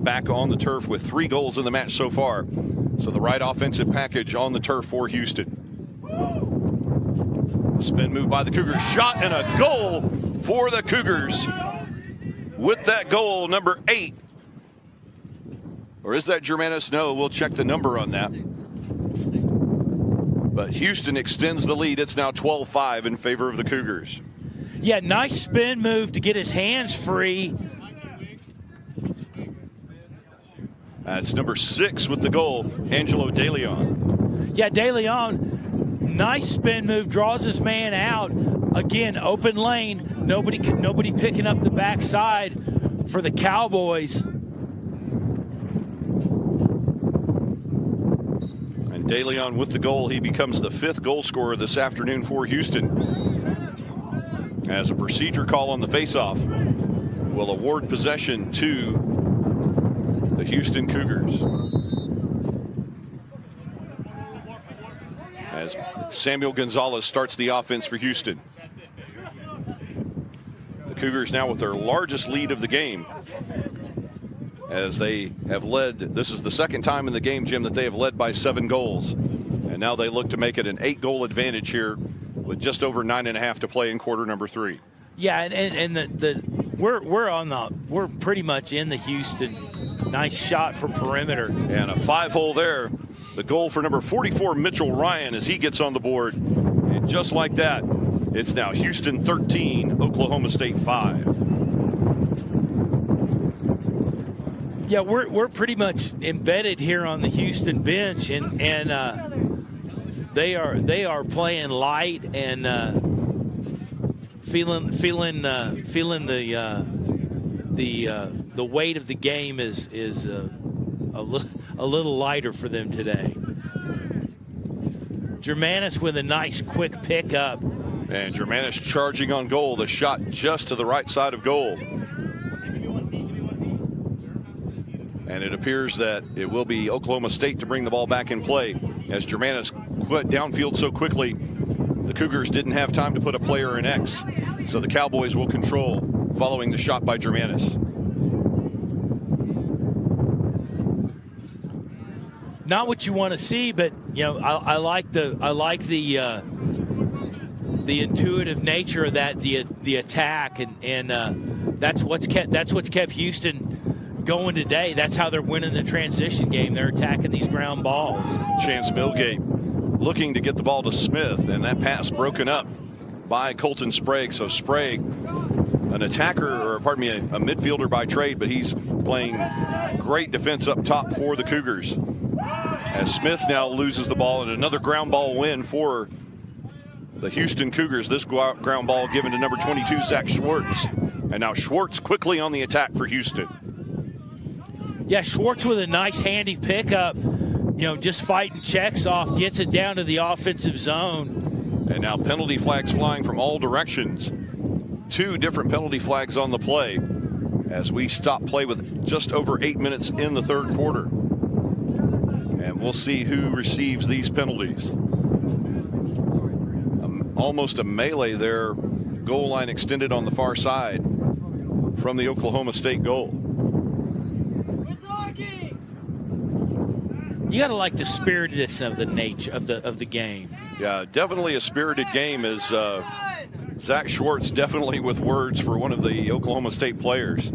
back on the turf with 3 goals in the match so far. So the right offensive package on the turf for Houston. Spin move by the Cougars. Shot and a goal for the Cougars. With that goal, number 8. Or is that Germanis? No, we'll check the number on that. But Houston extends the lead. It's now 12-5 in favor of the Cougars. Yeah, nice spin move to get his hands free. That's number 6 with the goal, Angelo De Leon. Yeah, De Leon, nice spin move, draws his man out. Again, open lane. Nobody picking up the backside for the Cowboys. And De Leon with the goal. He becomes the 5th goal scorer this afternoon for Houston. As a procedure call on the faceoff will award possession to the Houston Cougars. As Samuel Gonzalez starts the offense for Houston. The Cougars now with their largest lead of the game, as they have led. This is the second time in the game, Jim, that they have led by 7 goals. And now they look to make it an 8-goal advantage here with just over 9.5 to play in quarter number 3. Yeah, and we're pretty much in the Houston. Nice shot from perimeter. And a 5-hole there. The goal for number 44, Mitchell Ryan, as he gets on the board. And just like that, it's now Houston 13, Oklahoma State 5. Yeah, we're pretty much embedded here on the Houston bench, and they are playing light and feeling the weight of the game is a little lighter for them today. Germanis with a nice quick pickup. And Germanis charging on goal. The shot just to the right side of goal. And it appears that it will be Oklahoma State to bring the ball back in play, as Germanis quit downfield so quickly. The Cougars didn't have time to put a player in X. So the Cowboys will control following the shot by Germanis. Not what you want to see, but you know, I like the intuitive nature of that, the attack, and that's what's kept Houston going today. That's how they're winning the transition game. They're attacking these ground balls. Chance Milgate looking to get the ball to Smith, and that pass broken up by Colton Sprague. So Sprague an attacker, or pardon me, a midfielder by trade, but he's playing great defense up top for the Cougars. As Smith now loses the ball, and another ground ball win for the Houston Cougars. This ground ball given to number 22, Zach Schwartz. And now Schwartz quickly on the attack for Houston. Yeah, Schwartz with a nice handy pickup. Just fighting checks off, gets it down to the offensive zone. And now penalty flags flying from all directions. 2 different penalty flags on the play as we stop play with just over 8 minutes in the third quarter. And we'll see who receives these penalties. Almost a melee there. Goal line extended on the far side from the Oklahoma State goal. You got to like the spiritedness of the nature of the game. Yeah, definitely a spirited game. As Zach Schwartz definitely with words for one of the Oklahoma State players.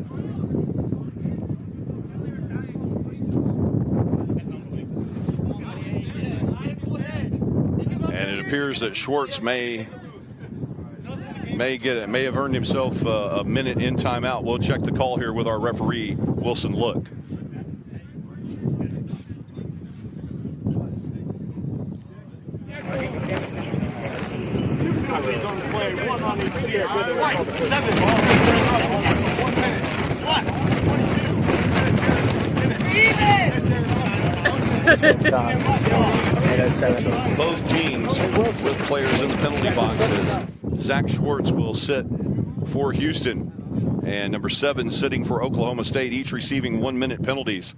And it appears that Schwartz may have earned himself a minute in timeout. We'll check the call here with our referee, Wilson Look. Both teams with players in the penalty boxes. Zach Schwartz will sit for Houston, and number 7 sitting for Oklahoma State, each receiving 1-minute penalties.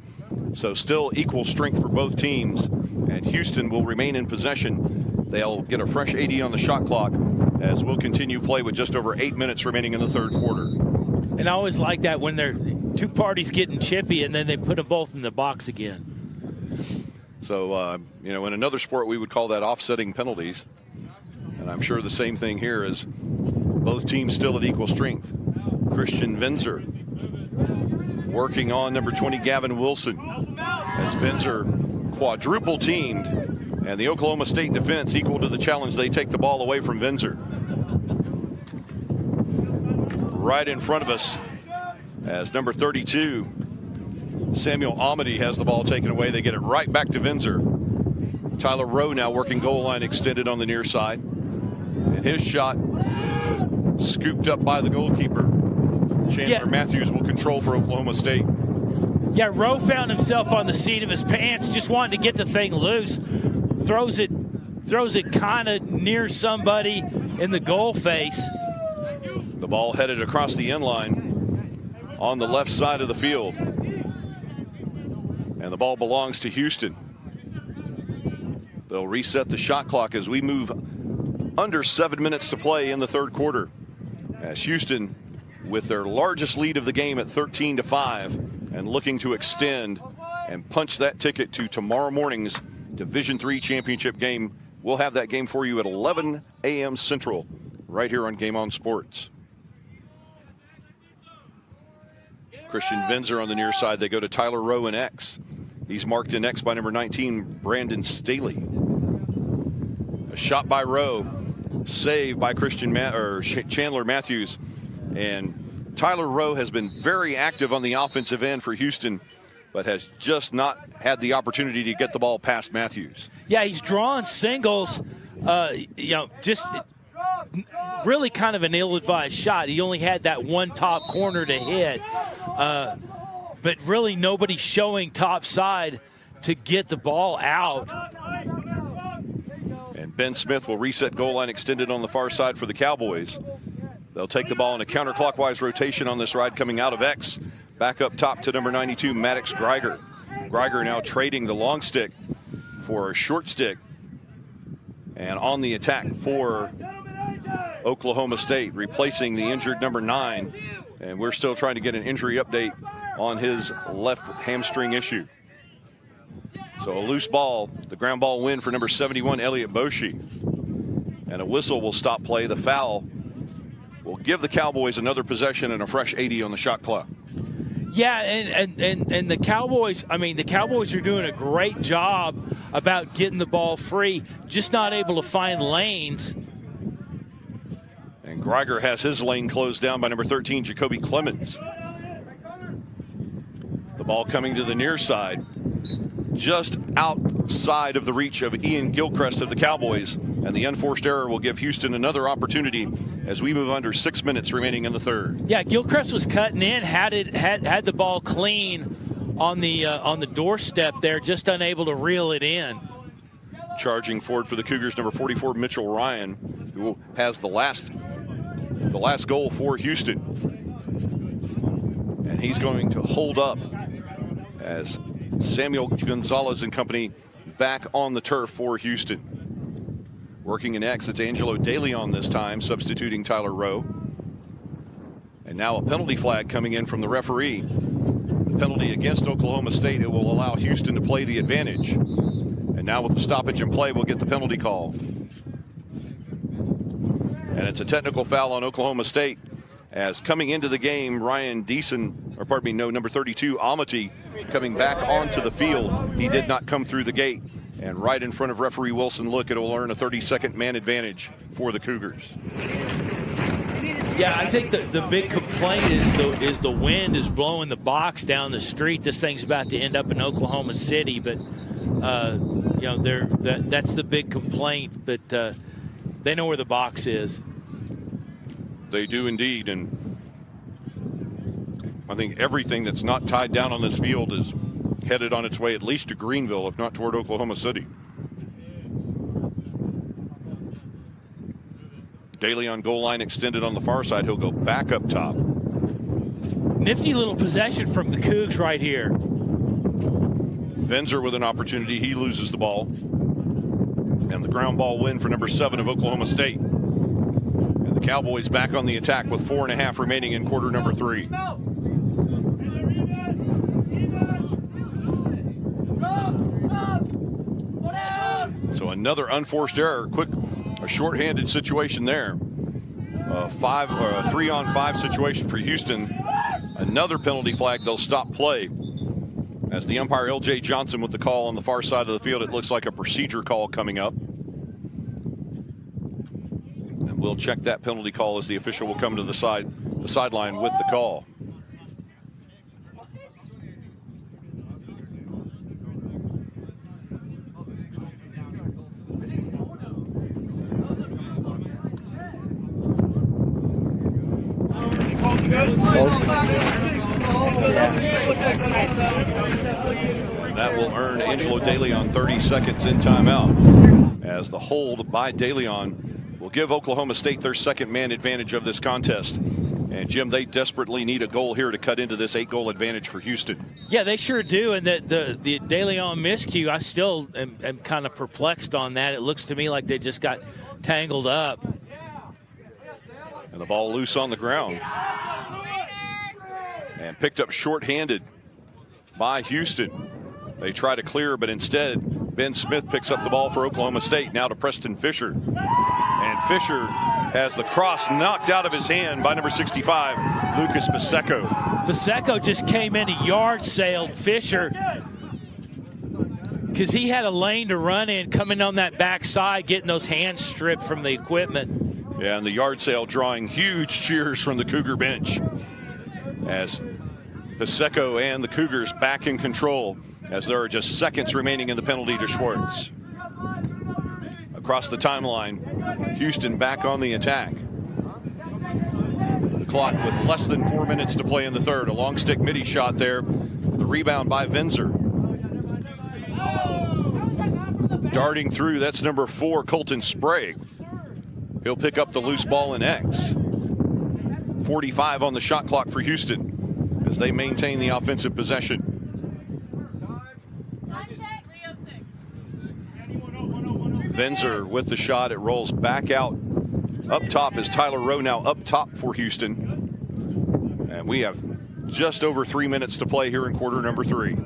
So still equal strength for both teams, and Houston will remain in possession. They'll get a fresh 80 on the shot clock as we'll continue play with just over 8 minutes remaining in the third quarter. And I always like that when they're 2 parties getting chippy and then they put them both in the box again. So, in another sport we would call that offsetting penalties. And I'm sure the same thing here is both teams still at equal strength. Christian Venzer working on number 20, Gavin Wilson. As Venzer quadruple teamed, and the Oklahoma State defense equal to the challenge. They take the ball away from Venzer. Right in front of us as number 32, Samuel Amity, has the ball taken away. They get it right back to Venzer. Tyler Rowe now working goal line extended on the near side. And his shot scooped up by the goalkeeper. Chandler Matthews will control for Oklahoma State. Yeah, Rowe found himself on the seat of his pants, just wanting to get the thing loose. Throws it kind of near somebody in the goal face. The ball headed across the end line on the left side of the field. And the ball belongs to Houston. They'll reset the shot clock as we move under 7 minutes to play in the third quarter. As Houston, with their largest lead of the game at 13-5, and looking to extend and punch that ticket to tomorrow morning's Division III championship game. We'll have that game for you at 11 a.m. Central, right here on Game On Sports. Christian Venzer on the near side. They go to Tyler Rowe in X. He's marked in X by number 19, Brandon Staley. A shot by Rowe, saved by Chandler Matthews. And Tyler Rowe has been very active on the offensive end for Houston, but has just not had the opportunity to get the ball past Matthews. Yeah, he's drawing singles, just really kind of an ill-advised shot. He only had that one top corner to hit, but really nobody showing top side to get the ball out. And Ben Smith will reset goal line extended on the far side for the Cowboys. They'll take the ball in a counterclockwise rotation on this ride coming out of X. Back up top to number 92, Maddox Greiger. Greiger now trading the long stick for a short stick. And on the attack for Oklahoma State, replacing the injured number 9. And we're still trying to get an injury update on his left hamstring issue. So a loose ball, the ground ball win for number 71, Elliot Boshi. And a whistle will stop play. The foul will give the Cowboys another possession and a fresh 80 on the shot clock. Yeah, and the Cowboys, the Cowboys are doing a great job about getting the ball free, just not able to find lanes. And And Greiger has his lane closed down by number 13, Jacoby Clemens. The ball coming to the near side, just outside of the reach of Ian Gilchrist of the Cowboys. And the unforced error will give Houston another opportunity as we move under 6 minutes remaining in the third. Yeah, Gilchrist was cutting in, had the ball clean on the doorstep there, just unable to reel it in. Charging forward for the Cougars, number 44, Mitchell Ryan, who has the last goal for Houston. And he's going to hold up as Samuel Gonzalez and company back on the turf for Houston. Working in X, it's Angelo DeLeon this time, substituting Tyler Rowe. And now a penalty flag coming in from the referee. The penalty against Oklahoma State. It will allow Houston to play the advantage. And now with the stoppage in play, we'll get the penalty call. And it's a technical foul on Oklahoma State, as coming into the game, number 32, Amity, coming back onto the field. He did not come through the gate. And right in front of referee Wilson, look, it will earn a 30-second man advantage for the Cougars. Yeah, I think the big complaint is the wind is blowing the box down the street. This thing's about to end up in Oklahoma City, but that's the big complaint. But they know where the box is. They do indeed, and I think everything that's not tied down on this field is headed on its way at least to Greenville, if not toward Oklahoma City. Daly on goal line extended on the far side. He'll go back up top. Nifty little possession from the Cougs right here. Venzer with an opportunity. He loses the ball. And the ground ball win for number 7 of Oklahoma State. And the Cowboys back on the attack with 4.5 remaining in quarter number 3. So another unforced error. A shorthanded situation there. A 3-on-5 situation for Houston. Another penalty flag. They'll stop play. As the umpire, L.J. Johnson, with the call on the far side of the field. It looks like a procedure call coming up. And we'll check that penalty call as the official will come to the sideline with the call. That will earn Angelo DeLeon 30 seconds in timeout, as the hold by DeLeon will give Oklahoma State their second man advantage of this contest. And Jim, they desperately need a goal here to cut into this 8-goal advantage for Houston. Yeah, they sure do. And the DeLeon miscue, I still am kind of perplexed on that. It looks to me like they just got tangled up. And the ball loose on the ground. And picked up shorthanded by Houston. They try to clear, but instead, Ben Smith picks up the ball for Oklahoma State. Now to Preston Fisher. And Fisher has the cross knocked out of his hand by number 65, Lucas Paseco. Paseco just came in, a yard sailed Fisher, because he had a lane to run in, coming on that backside, getting those hands stripped from the equipment. Yeah, and the yard sale drawing huge cheers from the Cougar bench, as Paseco and the Cougars back in control, as there are just seconds remaining in the penalty to Schwartz. Across the timeline, Houston back on the attack. The clock with less than 4 minutes to play in the third. A long stick midi shot there. The rebound by Venzer. Darting through, that's number 4, Colton Sprague. He'll pick up the loose ball in X. 45 on the shot clock for Houston as they maintain the offensive possession. Venzer with the shot. It rolls back out. Up top is Tyler Rowe, now up top for Houston. And we have just over 3 minutes to play here in quarter number 3.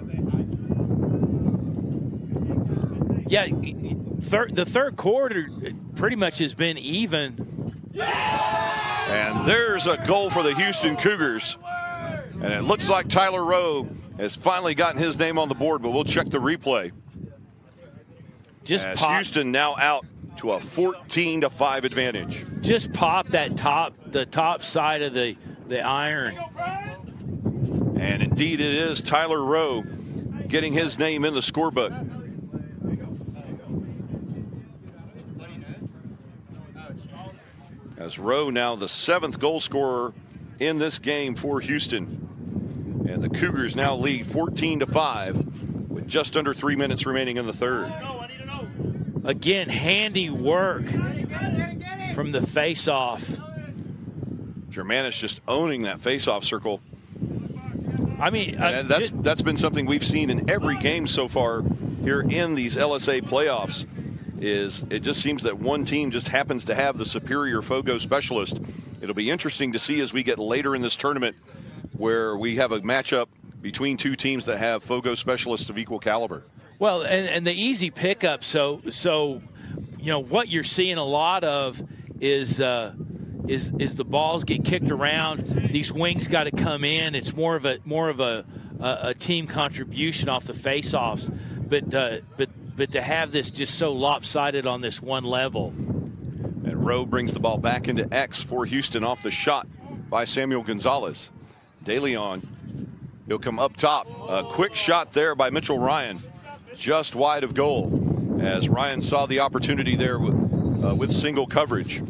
Yeah, the third quarter pretty much has been even. And there's a goal for the Houston Cougars. And it looks like Tyler Rowe has finally gotten his name on the board, but we'll check the replay. As Houston now out to a 14-5 advantage. Just pop the top side of the iron. And indeed it is Tyler Rowe getting his name in the scorebook. As Rowe now the 7th goal scorer in this game for Houston. And the Cougars now lead 14-5 with just under 3 minutes remaining in the third. Again, handy work from the face-off. Germanis just owning that face-off circle. I mean, that's been something we've seen in every game so far here in these LSA playoffs. Is it just seems that one team just happens to have the superior Fogo specialist. It'll be interesting to see as we get later in this tournament where we have a matchup between two teams that have Fogo specialists of equal caliber. Well, and the easy pickup. So you know what you're seeing a lot of is the balls get kicked around. These wings got to come in. It's more of a team contribution off the face-offs. But to have this just so lopsided on this one level. And Rowe brings the ball back into X for Houston off the shot by Samuel Gonzalez. De Leon, he'll come up top. A quick shot there by Mitchell Ryan, just wide of goal, as Ryan saw the opportunity there with single coverage.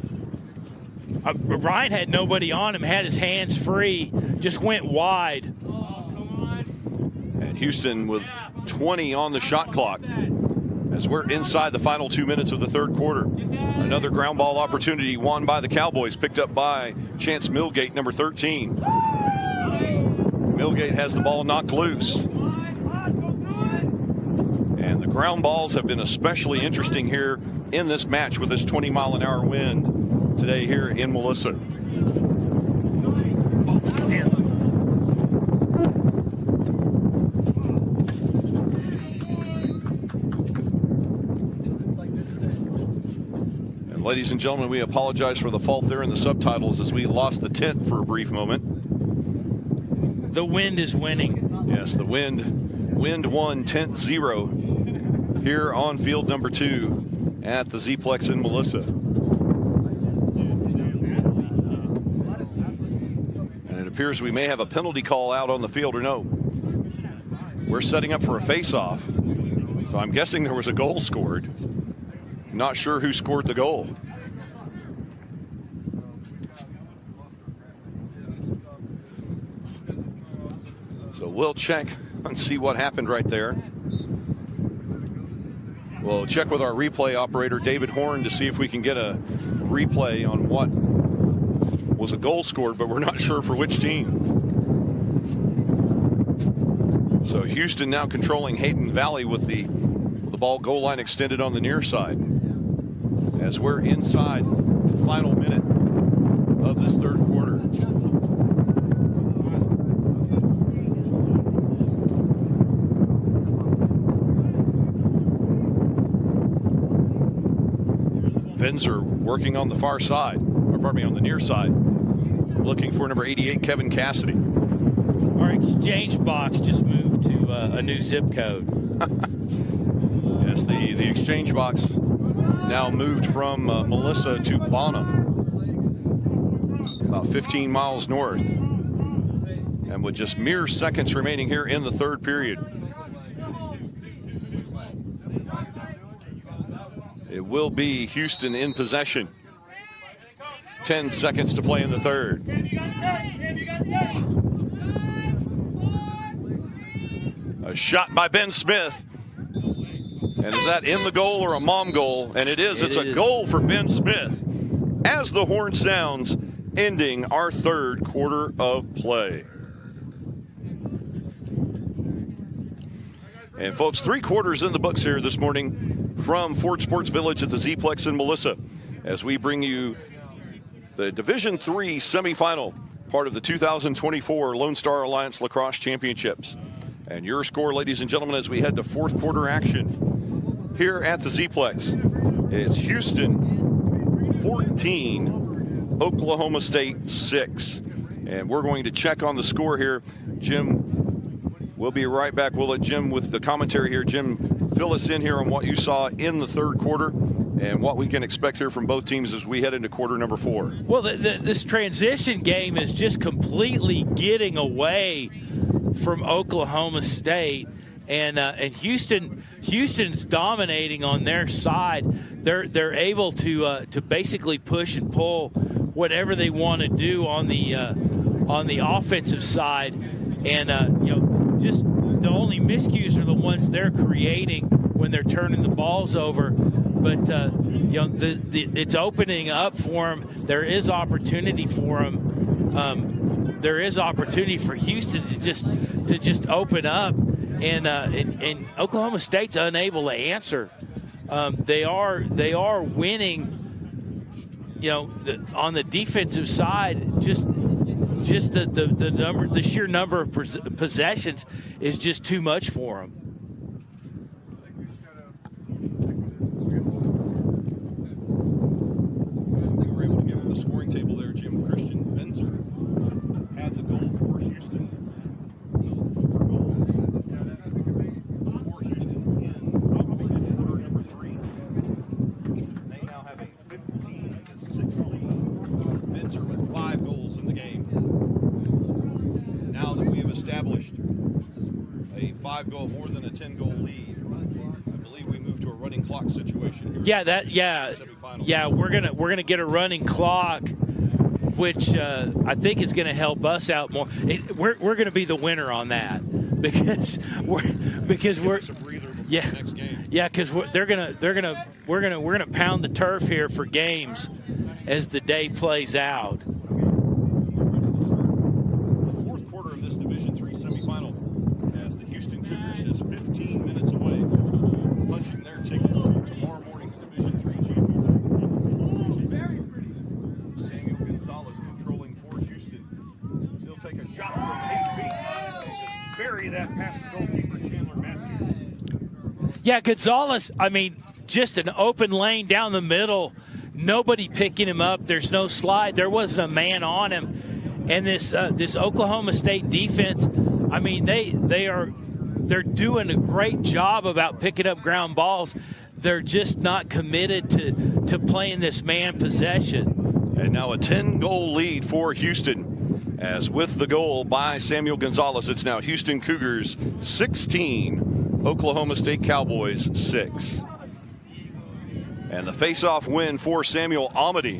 Ryan had nobody on him, had his hands free, just went wide. And Houston with 20 on the shot clock as we're inside the final 2 minutes of the third quarter. Another ground ball opportunity won by the Cowboys, picked up by Chance Milgate, number 13. Milgate has the ball knocked loose. And the ground balls have been especially interesting here in this match with this 20-mile-an-hour wind today here in Melissa. And ladies and gentlemen, we apologize for the fault there in the subtitles as we lost the tent for a brief moment. The wind is winning. Yes, the wind won, tent 0 here on field number 2 at the Z-Plex in Melissa. And it appears we may have a penalty call out on the field, or no. We're setting up for a face-off. So I'm guessing there was a goal scored. Not sure who scored the goal. So we'll check and see what happened right there. We'll check with our replay operator, David Horn, to see if we can get a replay on what was a goal scored, but we're not sure for which team. So Houston now controlling Hayden Valley with the ball goal line extended on the near side as we're inside the final minute of this third quarter. Vinzer working on the far side, or pardon me, on the near side, looking for number 88, Kevin Cassidy. Our exchange box just moved to a new zip code. Yes, the exchange box now moved from Melissa to Bonham, about 15 miles north. And with just mere seconds remaining here in the third period, it will be Houston in possession. 10 seconds to play in the third. A shot by Ben Smith. And is that in the goal or a mom goal? And it is. It's a goal for Ben Smith as the horn sounds, ending our third quarter of play. And folks, 3 quarters in the books here this morning from Ford Sports Village at the Z-Plex in Melissa as we bring you the Division III semifinal, part of the 2024 Lone Star Alliance Lacrosse Championships. And your score, ladies and gentlemen, as we head to fourth quarter action here at the Z-Plex. It's Houston 14, Oklahoma State 6. And we're going to check on the score here. Jim, we'll be right back. We'll let Jim with the commentary here. Jim fill us in here on what you saw in the third quarter and what we can expect here from both teams as we head into quarter number 4. Well, this transition game is just completely getting away from Oklahoma State, and Houston's dominating on their side. They're able to basically push and pull whatever they want to do on the offensive side, and just the only miscues are the ones they're creating when they're turning the balls over. But it's opening up for them. There is opportunity for them. There is opportunity for Houston to just open up, and Oklahoma State's unable to answer. They are winning. On the defensive side, just the sheer number of possessions is just too much for them. We're able to give him the scoring table there. Jim Christian Benzer adds a goal for Houston. For Houston in quarter number 3. They now have a 15-6 lead. Benzer with 5 goals in the game. Now that we have established a 5-goal, more than a 10-goal lead, I believe we move to a running clock situation here. Yeah, we're gonna get a running clock, which I think is going to help us out more. We're going to be the winner on that because we're gonna pound the turf here for games as the day plays out. The fourth quarter of this Division III semifinal, as the Houston Cougars is 15 minutes away, punching their ticket to tomorrow morning's Division III championship. Samuel Gonzalez controlling for Houston. He'll take a shot from 8 feet and just bury that past the goalkeeper, Chandler Matthews. Yeah, Gonzalez, just an open lane down the middle. Nobody picking him up. There's no slide. There wasn't a man on him. And this Oklahoma State defense, they're doing a great job about picking up ground balls. They're just not committed to playing this man possession. And now a 10-goal lead for Houston, as with the goal by Samuel Gonzalez, it's now Houston Cougars 16, Oklahoma State Cowboys 6. And the face-off win for Samuel Amity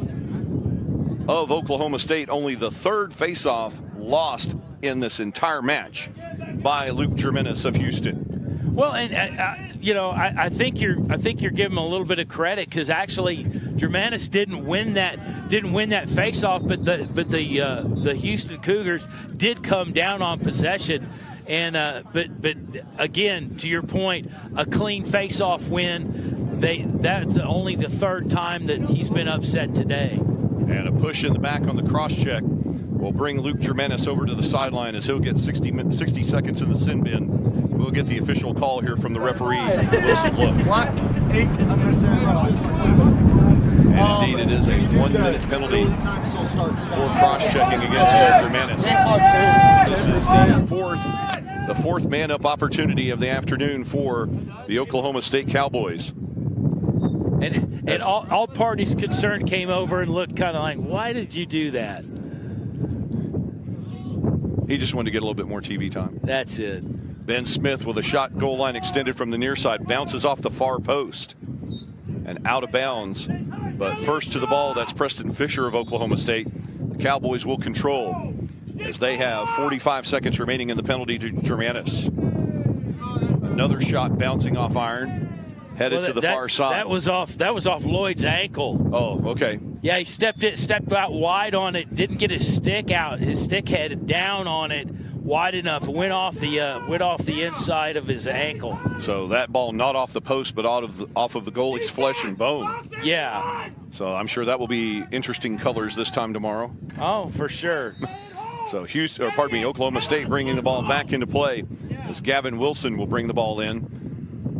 of Oklahoma State, only the third face-off lost in this entire match by Luke Germanis of Houston. Well, and I think you're giving him a little bit of credit, because actually Germanis didn't win that face-off, but the Houston Cougars did come down on possession. And but again, to your point, a clean face-off win. That's only the third time that he's been upset today. And a push in the back on the cross-check will bring Luke Germanis over to the sideline, as he'll get 60 seconds in the sin bin. We'll get the official call here from the referee, Wilson Look. And indeed, it is a 1-minute penalty for cross-checking against Luke Germanis. This is the fourth man-up opportunity of the afternoon for the Oklahoma State Cowboys. And all parties concerned came over and looked kind of like, why did you do that? He just wanted to get a little bit more TV time. That's it. Ben Smith with a shot, goal line extended from the near side, bounces off the far post and out of bounds. But first to the ball, that's Preston Fisher of Oklahoma State. The Cowboys will control as they have 45 seconds remaining in the penalty to Germanis. Another shot bouncing off iron. Headed to the far side. That was off Lloyd's ankle. Oh, okay. Yeah, he stepped out wide on it. Didn't get his stick out. His stick headed down on it wide enough. Went off the inside of his ankle. So that ball not off the post, but off of the goalie's flesh and bone. Yeah. So I'm sure that will be interesting colors this time tomorrow. Oh, for sure. So Oklahoma State bringing the ball back into play as Gavin Wilson will bring the ball in.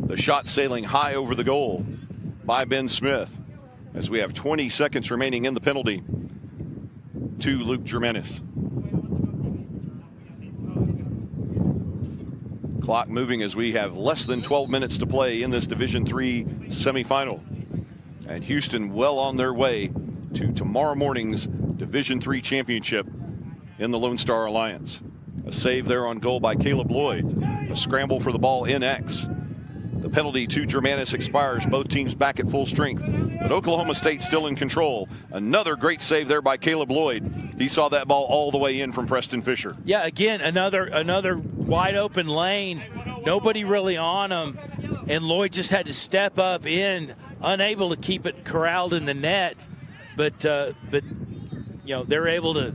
The shot sailing high over the goal by Ben Smith, as we have 20 seconds remaining in the penalty to Luke Germanis. Clock moving as we have less than 12 minutes to play in this Division III semifinal. And Houston well on their way to tomorrow morning's Division III championship in the Lone Star Alliance. A save there on goal by Caleb Lloyd. A scramble for the ball in X. The penalty to Germanus expires. Both teams back at full strength. But Oklahoma State still in control. Another great save there by Caleb Lloyd. He saw that ball all the way in from Preston Fisher. Yeah, again, another wide open lane. Nobody really on him. And Lloyd just had to step up in, unable to keep it corralled in the net. But you know, they're able to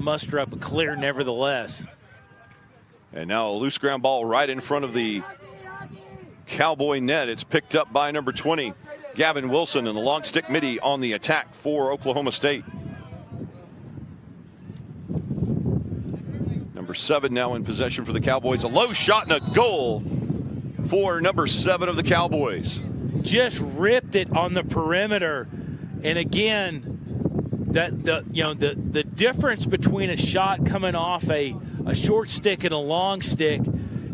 muster up a clear nevertheless. And now a loose ground ball right in front of the Cowboy net. It's picked up by number 20, Gavin Wilson, and the long stick midi on the attack for Oklahoma State. Number 7 now in possession for the Cowboys. A low shot and a goal for number 7 of the Cowboys. Just ripped it on the perimeter. And again, the difference between a shot coming off a short stick and a long stick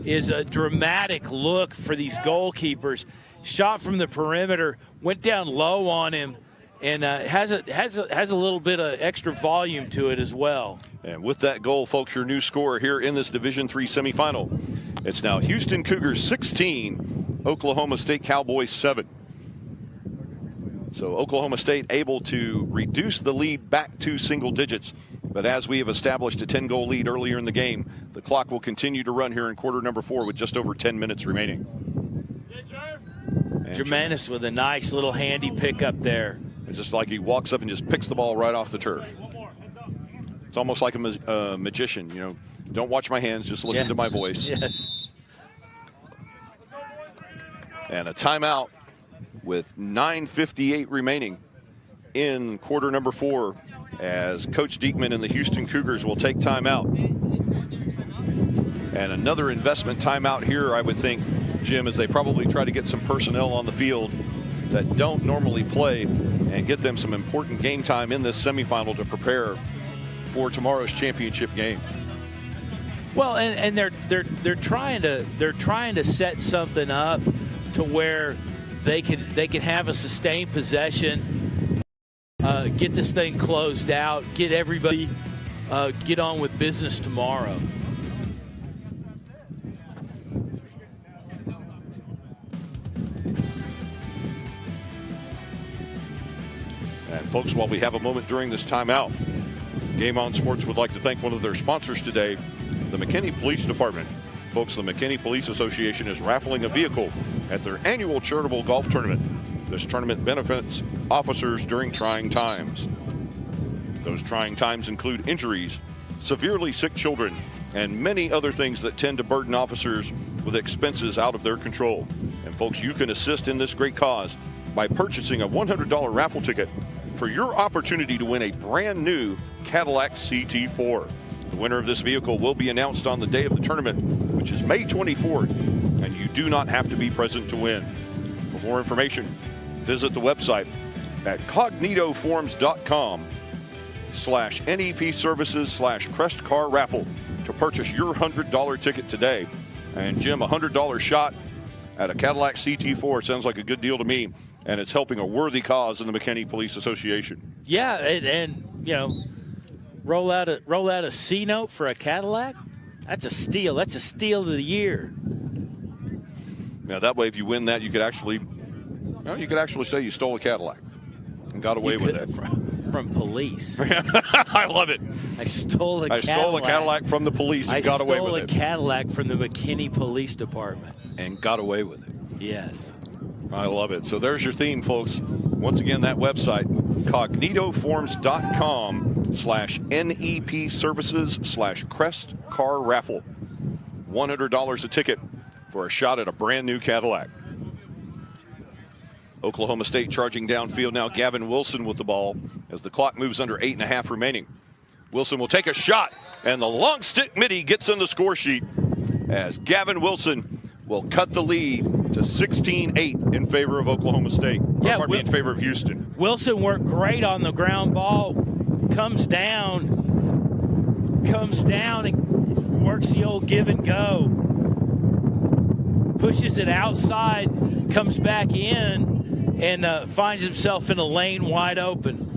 is a dramatic look for these goalkeepers. Shot from the perimeter, went down low on him, and has a little bit of extra volume to it as well. And with that goal, folks, your new score here in this Division III semifinal. It's now Houston Cougars 16, Oklahoma State Cowboys 7. So Oklahoma State able to reduce the lead back to single digits. But as we have established a 10-goal lead earlier in the game, the clock will continue to run here in quarter number 4 with just over 10 minutes remaining. Germanus with a nice little handy pickup there. It's just like he walks up and just picks the ball right off the turf. It's almost like a magician, you know. Don't watch my hands, just listen to my voice. Yes. And a timeout with 9:58 remaining in quarter number 4 as Coach Diekman and the Houston Cougars will take timeout. And another investment timeout here, I would think, Jim, as they probably try to get some personnel on the field that don't normally play and get them some important game time in this semifinal to prepare for tomorrow's championship game. Well, and they're trying to set something up to where they can have a sustained possession, get this thing closed out, get everybody get on with business tomorrow. And folks, while we have a moment during this timeout, Game On Sports would like to thank one of their sponsors today, the McKinney Police Department. Folks, the McKinney Police Association is raffling a vehicle at their annual charitable golf tournament. This tournament benefits officers during trying times. Those trying times include injuries, severely sick children, and many other things that tend to burden officers with expenses out of their control. And folks, you can assist in this great cause by purchasing a $100 raffle ticket for your opportunity to win a brand new Cadillac CT4. The winner of this vehicle will be announced on the day of the tournament, which is May 24th, and you do not have to be present to win. For more information, visit the website at cognitoforms.com/NEP services/Crest Car Raffle to purchase your $100 ticket today. And Jim, a $100 shot at a Cadillac CT4 sounds like a good deal to me, and it's helping a worthy cause in the McKinney Police Association. Yeah, and you know, roll out a C note for a Cadillac. That's a steal. That's a steal of the year. Now that way, if you win that, you could actually say you stole a Cadillac and got away with it from police. I love it. I stole a Cadillac from the police and got away with it. I stole a Cadillac from the McKinney Police Department and got away with it. Yes. I love it. So there's your theme, folks. Once again, that website, cognitoforms.com/NEP services/Crest Car Raffle. $100 a ticket for a shot at a brand new Cadillac. Oklahoma State charging downfield now. Gavin Wilson with the ball as the clock moves under 8.5 remaining. Wilson will take a shot, and the long stick midi gets in the score sheet as Gavin Wilson will cut the lead to 16-8 in favor of Oklahoma State. In favor of Houston. Wilson worked great on the ground ball. Comes down and works the old give and go. pushes it outside, comes back in, and finds himself in a lane wide open.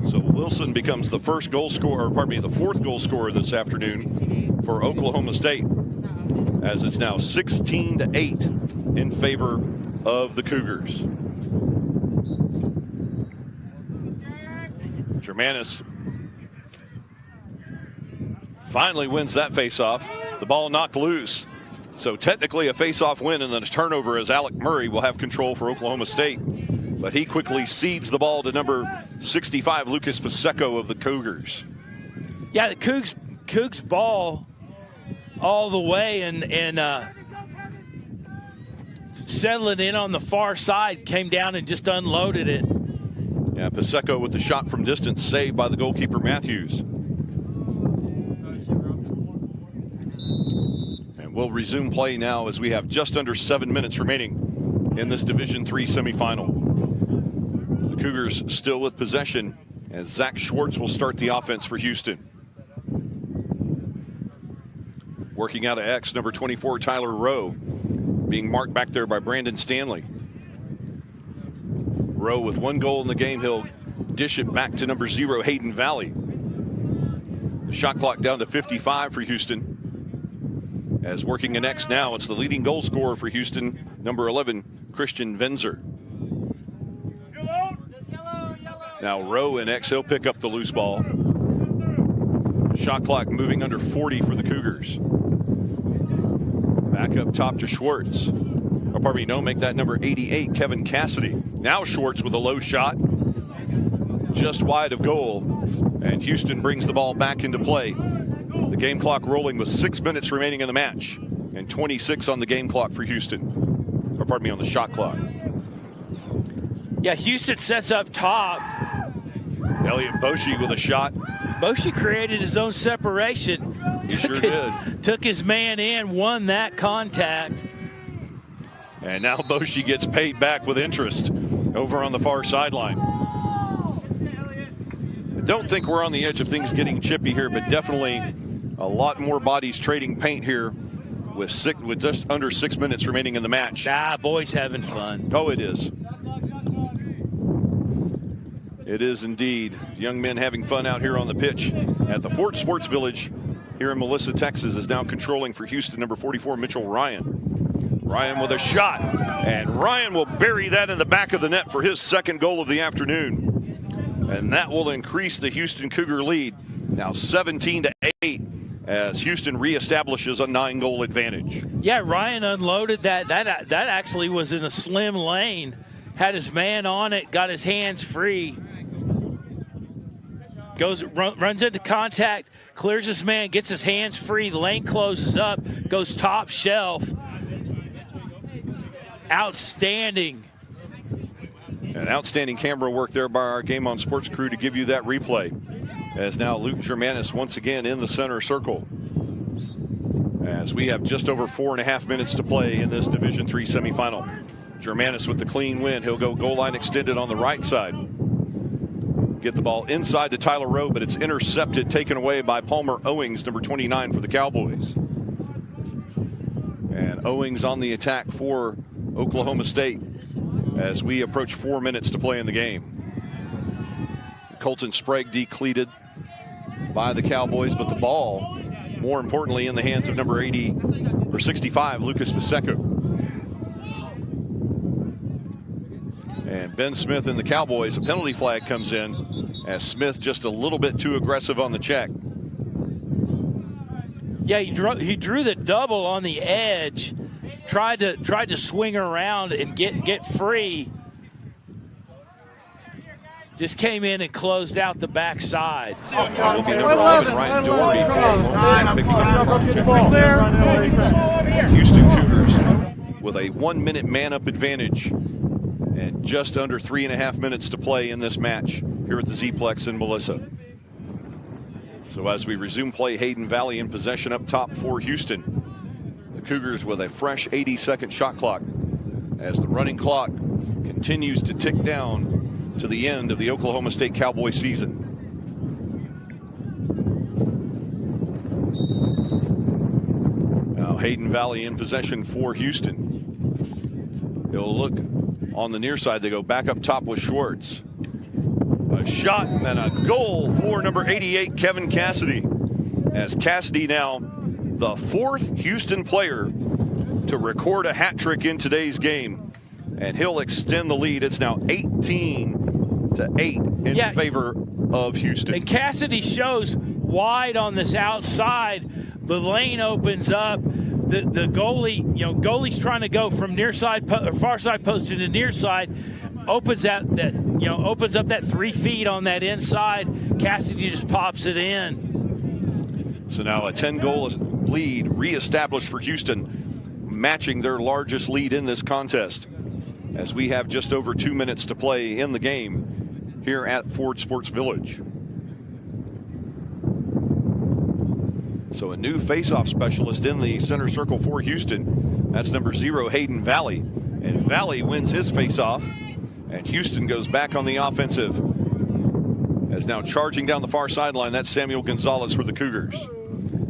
So Wilson becomes the fourth goal scorer this afternoon for Oklahoma State, as it's now 16-8 in favor of the Cougars. Germanis finally wins that faceoff. The ball knocked loose. So technically a faceoff win and then a turnover, as Alec Murray will have control for Oklahoma State. But he quickly cedes the ball to number 65, Lucas Paseco of the Cougars. Yeah, the Cougs ball all the way and settling in on the far side, came down and just unloaded it. Yeah, Paseco with the shot from distance, saved by the goalkeeper Matthews. And we'll resume play now as we have just under 7 minutes remaining in this Division III semifinal. The Cougars still with possession as Zach Schwartz will start the offense for Houston. Working out of X, number 24, Tyler Rowe, being marked back there by Brandon Stanley. Rowe with 1 goal in the game. He'll dish it back to number 0, Hayden Valley. The shot clock down to 55 for Houston. As working in X now, it's the leading goal scorer for Houston, number 11, Christian Venzer. Now Rowe in X, he'll pick up the loose ball. Shot clock moving under 40 for the Cougars. Back up top to Schwartz. Oh, pardon me, no, make that number 88, Kevin Cassidy. Now Schwartz with a low shot, just wide of goal, and Houston brings the ball back into play. The game clock rolling with 6 minutes remaining in the match, and 26 on the game clock for Houston. Or pardon me, on the shot clock. Yeah, Houston sets up top. Elliot Boshi with a shot. Boshi created his own separation. He sure did. Took his man in, won that contact. And now Boshi gets paid back with interest over on the far sideline. I don't think we're on the edge of things getting chippy here, but definitely a lot more bodies trading paint here with just under 6 minutes remaining in the match. Boys having fun. Oh, it is. It is indeed. Young men having fun out here on the pitch at the Fort Sports Village here in Melissa, Texas, is now controlling for Houston, number 44, Mitchell Ryan. Ryan with a shot, and Ryan will bury that in the back of the net for his second goal of the afternoon. And that will increase the Houston Cougar lead, now 17-8, as Houston reestablishes a 9-goal advantage. Yeah, Ryan unloaded that. That actually was in a slim lane. Had his man on it, got his hands free. Runs into contact, clears his man, gets his hands free, the lane closes up, goes top shelf. Outstanding. An outstanding camera work there by our Game On Sports crew to give you that replay. As now Luke Germanis once again in the center circle. As we have just over 4.5 minutes to play in this Division III semifinal. Germanis with the clean win. He'll go goal line extended on the right side. Get the ball inside to Tyler Rowe, but it's intercepted, taken away by Palmer Owings, number 29 for the Cowboys. And Owings on the attack for Oklahoma State as we approach 4 minutes to play in the game. Colton Sprague decleated by the Cowboys, but the ball, more importantly, in the hands of number 65, Lucas Paseco. And Ben Smith and the Cowboys, a penalty flag comes in as Smith just a little bit too aggressive on the check. Yeah, he drew the double on the edge, tried to swing around and get free. Just came in and closed out the backside. That will be number 11, Ryan Doherty. Houston Cougars with a 1-minute man-up advantage and just under 3.5 minutes to play in this match here at the Z-Plex in Melissa. So as we resume play, Hayden Valley in possession up top for Houston. The Cougars with a fresh 80-second shot clock as the running clock continues to tick down to the end of the Oklahoma State Cowboy season. Now Hayden Valley in possession for Houston. He'll look on the near side. They go back up top with Schwartz. A shot and a goal for number 88, Kevin Cassidy. As Cassidy now the fourth Houston player to record a hat trick in today's game. And he'll extend the lead. It's now 18-8 in favor of Houston. And Cassidy shows wide on this outside. The lane opens up. The goalie, goalie's trying to go from near side or far side post to the near side. Opens up that 3 feet on that inside. Cassidy just pops it in. So now a 10-goal lead reestablished for Houston, matching their largest lead in this contest, as we have just over 2 minutes to play in the game here at Ford Sports Village. So a new face-off specialist in the center circle for Houston. That's number 0, Hayden Valley. And Valley wins his face-off. And Houston goes back on the offensive. As now charging down the far sideline, that's Samuel Gonzalez for the Cougars.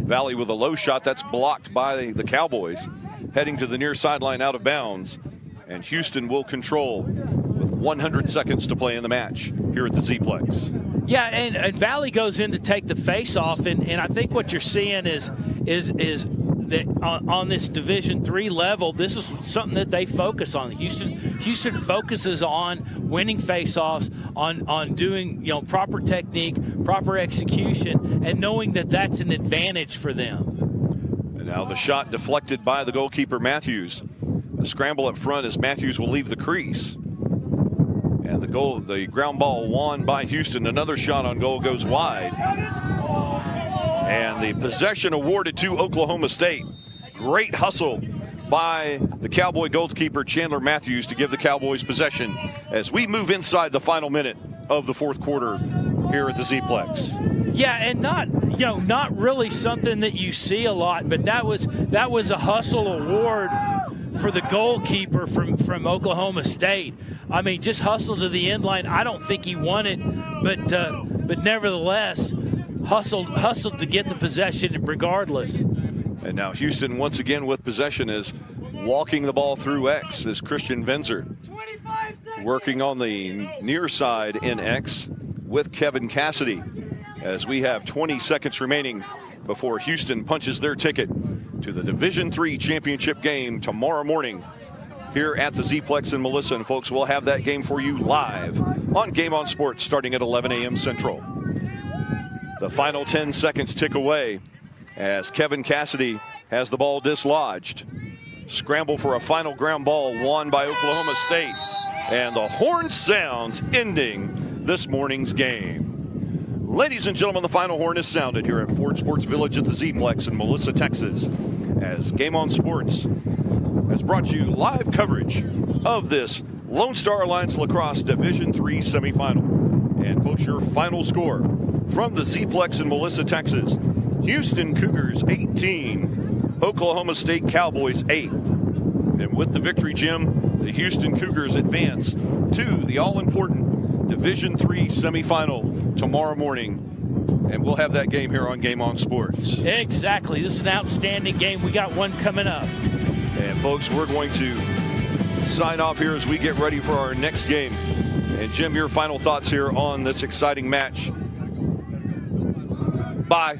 Valley with a low shot, that's blocked by the Cowboys. Heading to the near sideline out of bounds. And Houston will control with 100 seconds to play in the match here at the Z-Plex. Yeah, and Valley goes in to take the face-off, and I think what you're seeing is that on this Division III level, this is something that they focus on. Houston focuses on winning face-offs, on doing proper technique, proper execution, and knowing that that's an advantage for them. And now the shot deflected by the goalkeeper Matthews. A scramble up front as Matthews will leave the crease. And the ground ball won by Houston. Another shot on goal goes wide. And the possession awarded to Oklahoma State. Great hustle by the Cowboy goalkeeper Chandler Matthews to give the Cowboys possession as we move inside the final minute of the fourth quarter here at the Z-Plex. Yeah, and not really something that you see a lot, but that was a hustle award for the goalkeeper from Oklahoma State. I mean, just hustled to the end line. I don't think he won it, but nevertheless, hustled to get the possession regardless. And now Houston once again with possession is walking the ball through X as Christian Venzer working on the near side in X with Kevin Cassidy, as we have 20 seconds remaining before Houston punches their ticket to the Division III championship game tomorrow morning here at the Z-Plex in Melissa. And folks, we'll have that game for you live on Game On Sports starting at 11 a.m. Central. The final 10 seconds tick away as Kevin Cassidy has the ball dislodged. Scramble for a final ground ball won by Oklahoma State. And the horn sounds, ending this morning's game. Ladies and gentlemen, the final horn is sounded here at Ford Sports Village at the Z-Plex in Melissa, Texas, as Game On Sports has brought you live coverage of this Lone Star Alliance Lacrosse Division III semifinal. And folks, your final score from the Z-Plex in Melissa, Texas: Houston Cougars 18, Oklahoma State Cowboys 8. And with the victory, Jim, the Houston Cougars advance to the all-important Division III semifinal tomorrow morning. And we'll have that game here on Game On Sports. Exactly. This is an outstanding game. We got one coming up. And folks, we're going to sign off here as we get ready for our next game. And Jim, your final thoughts here on this exciting match. Bye.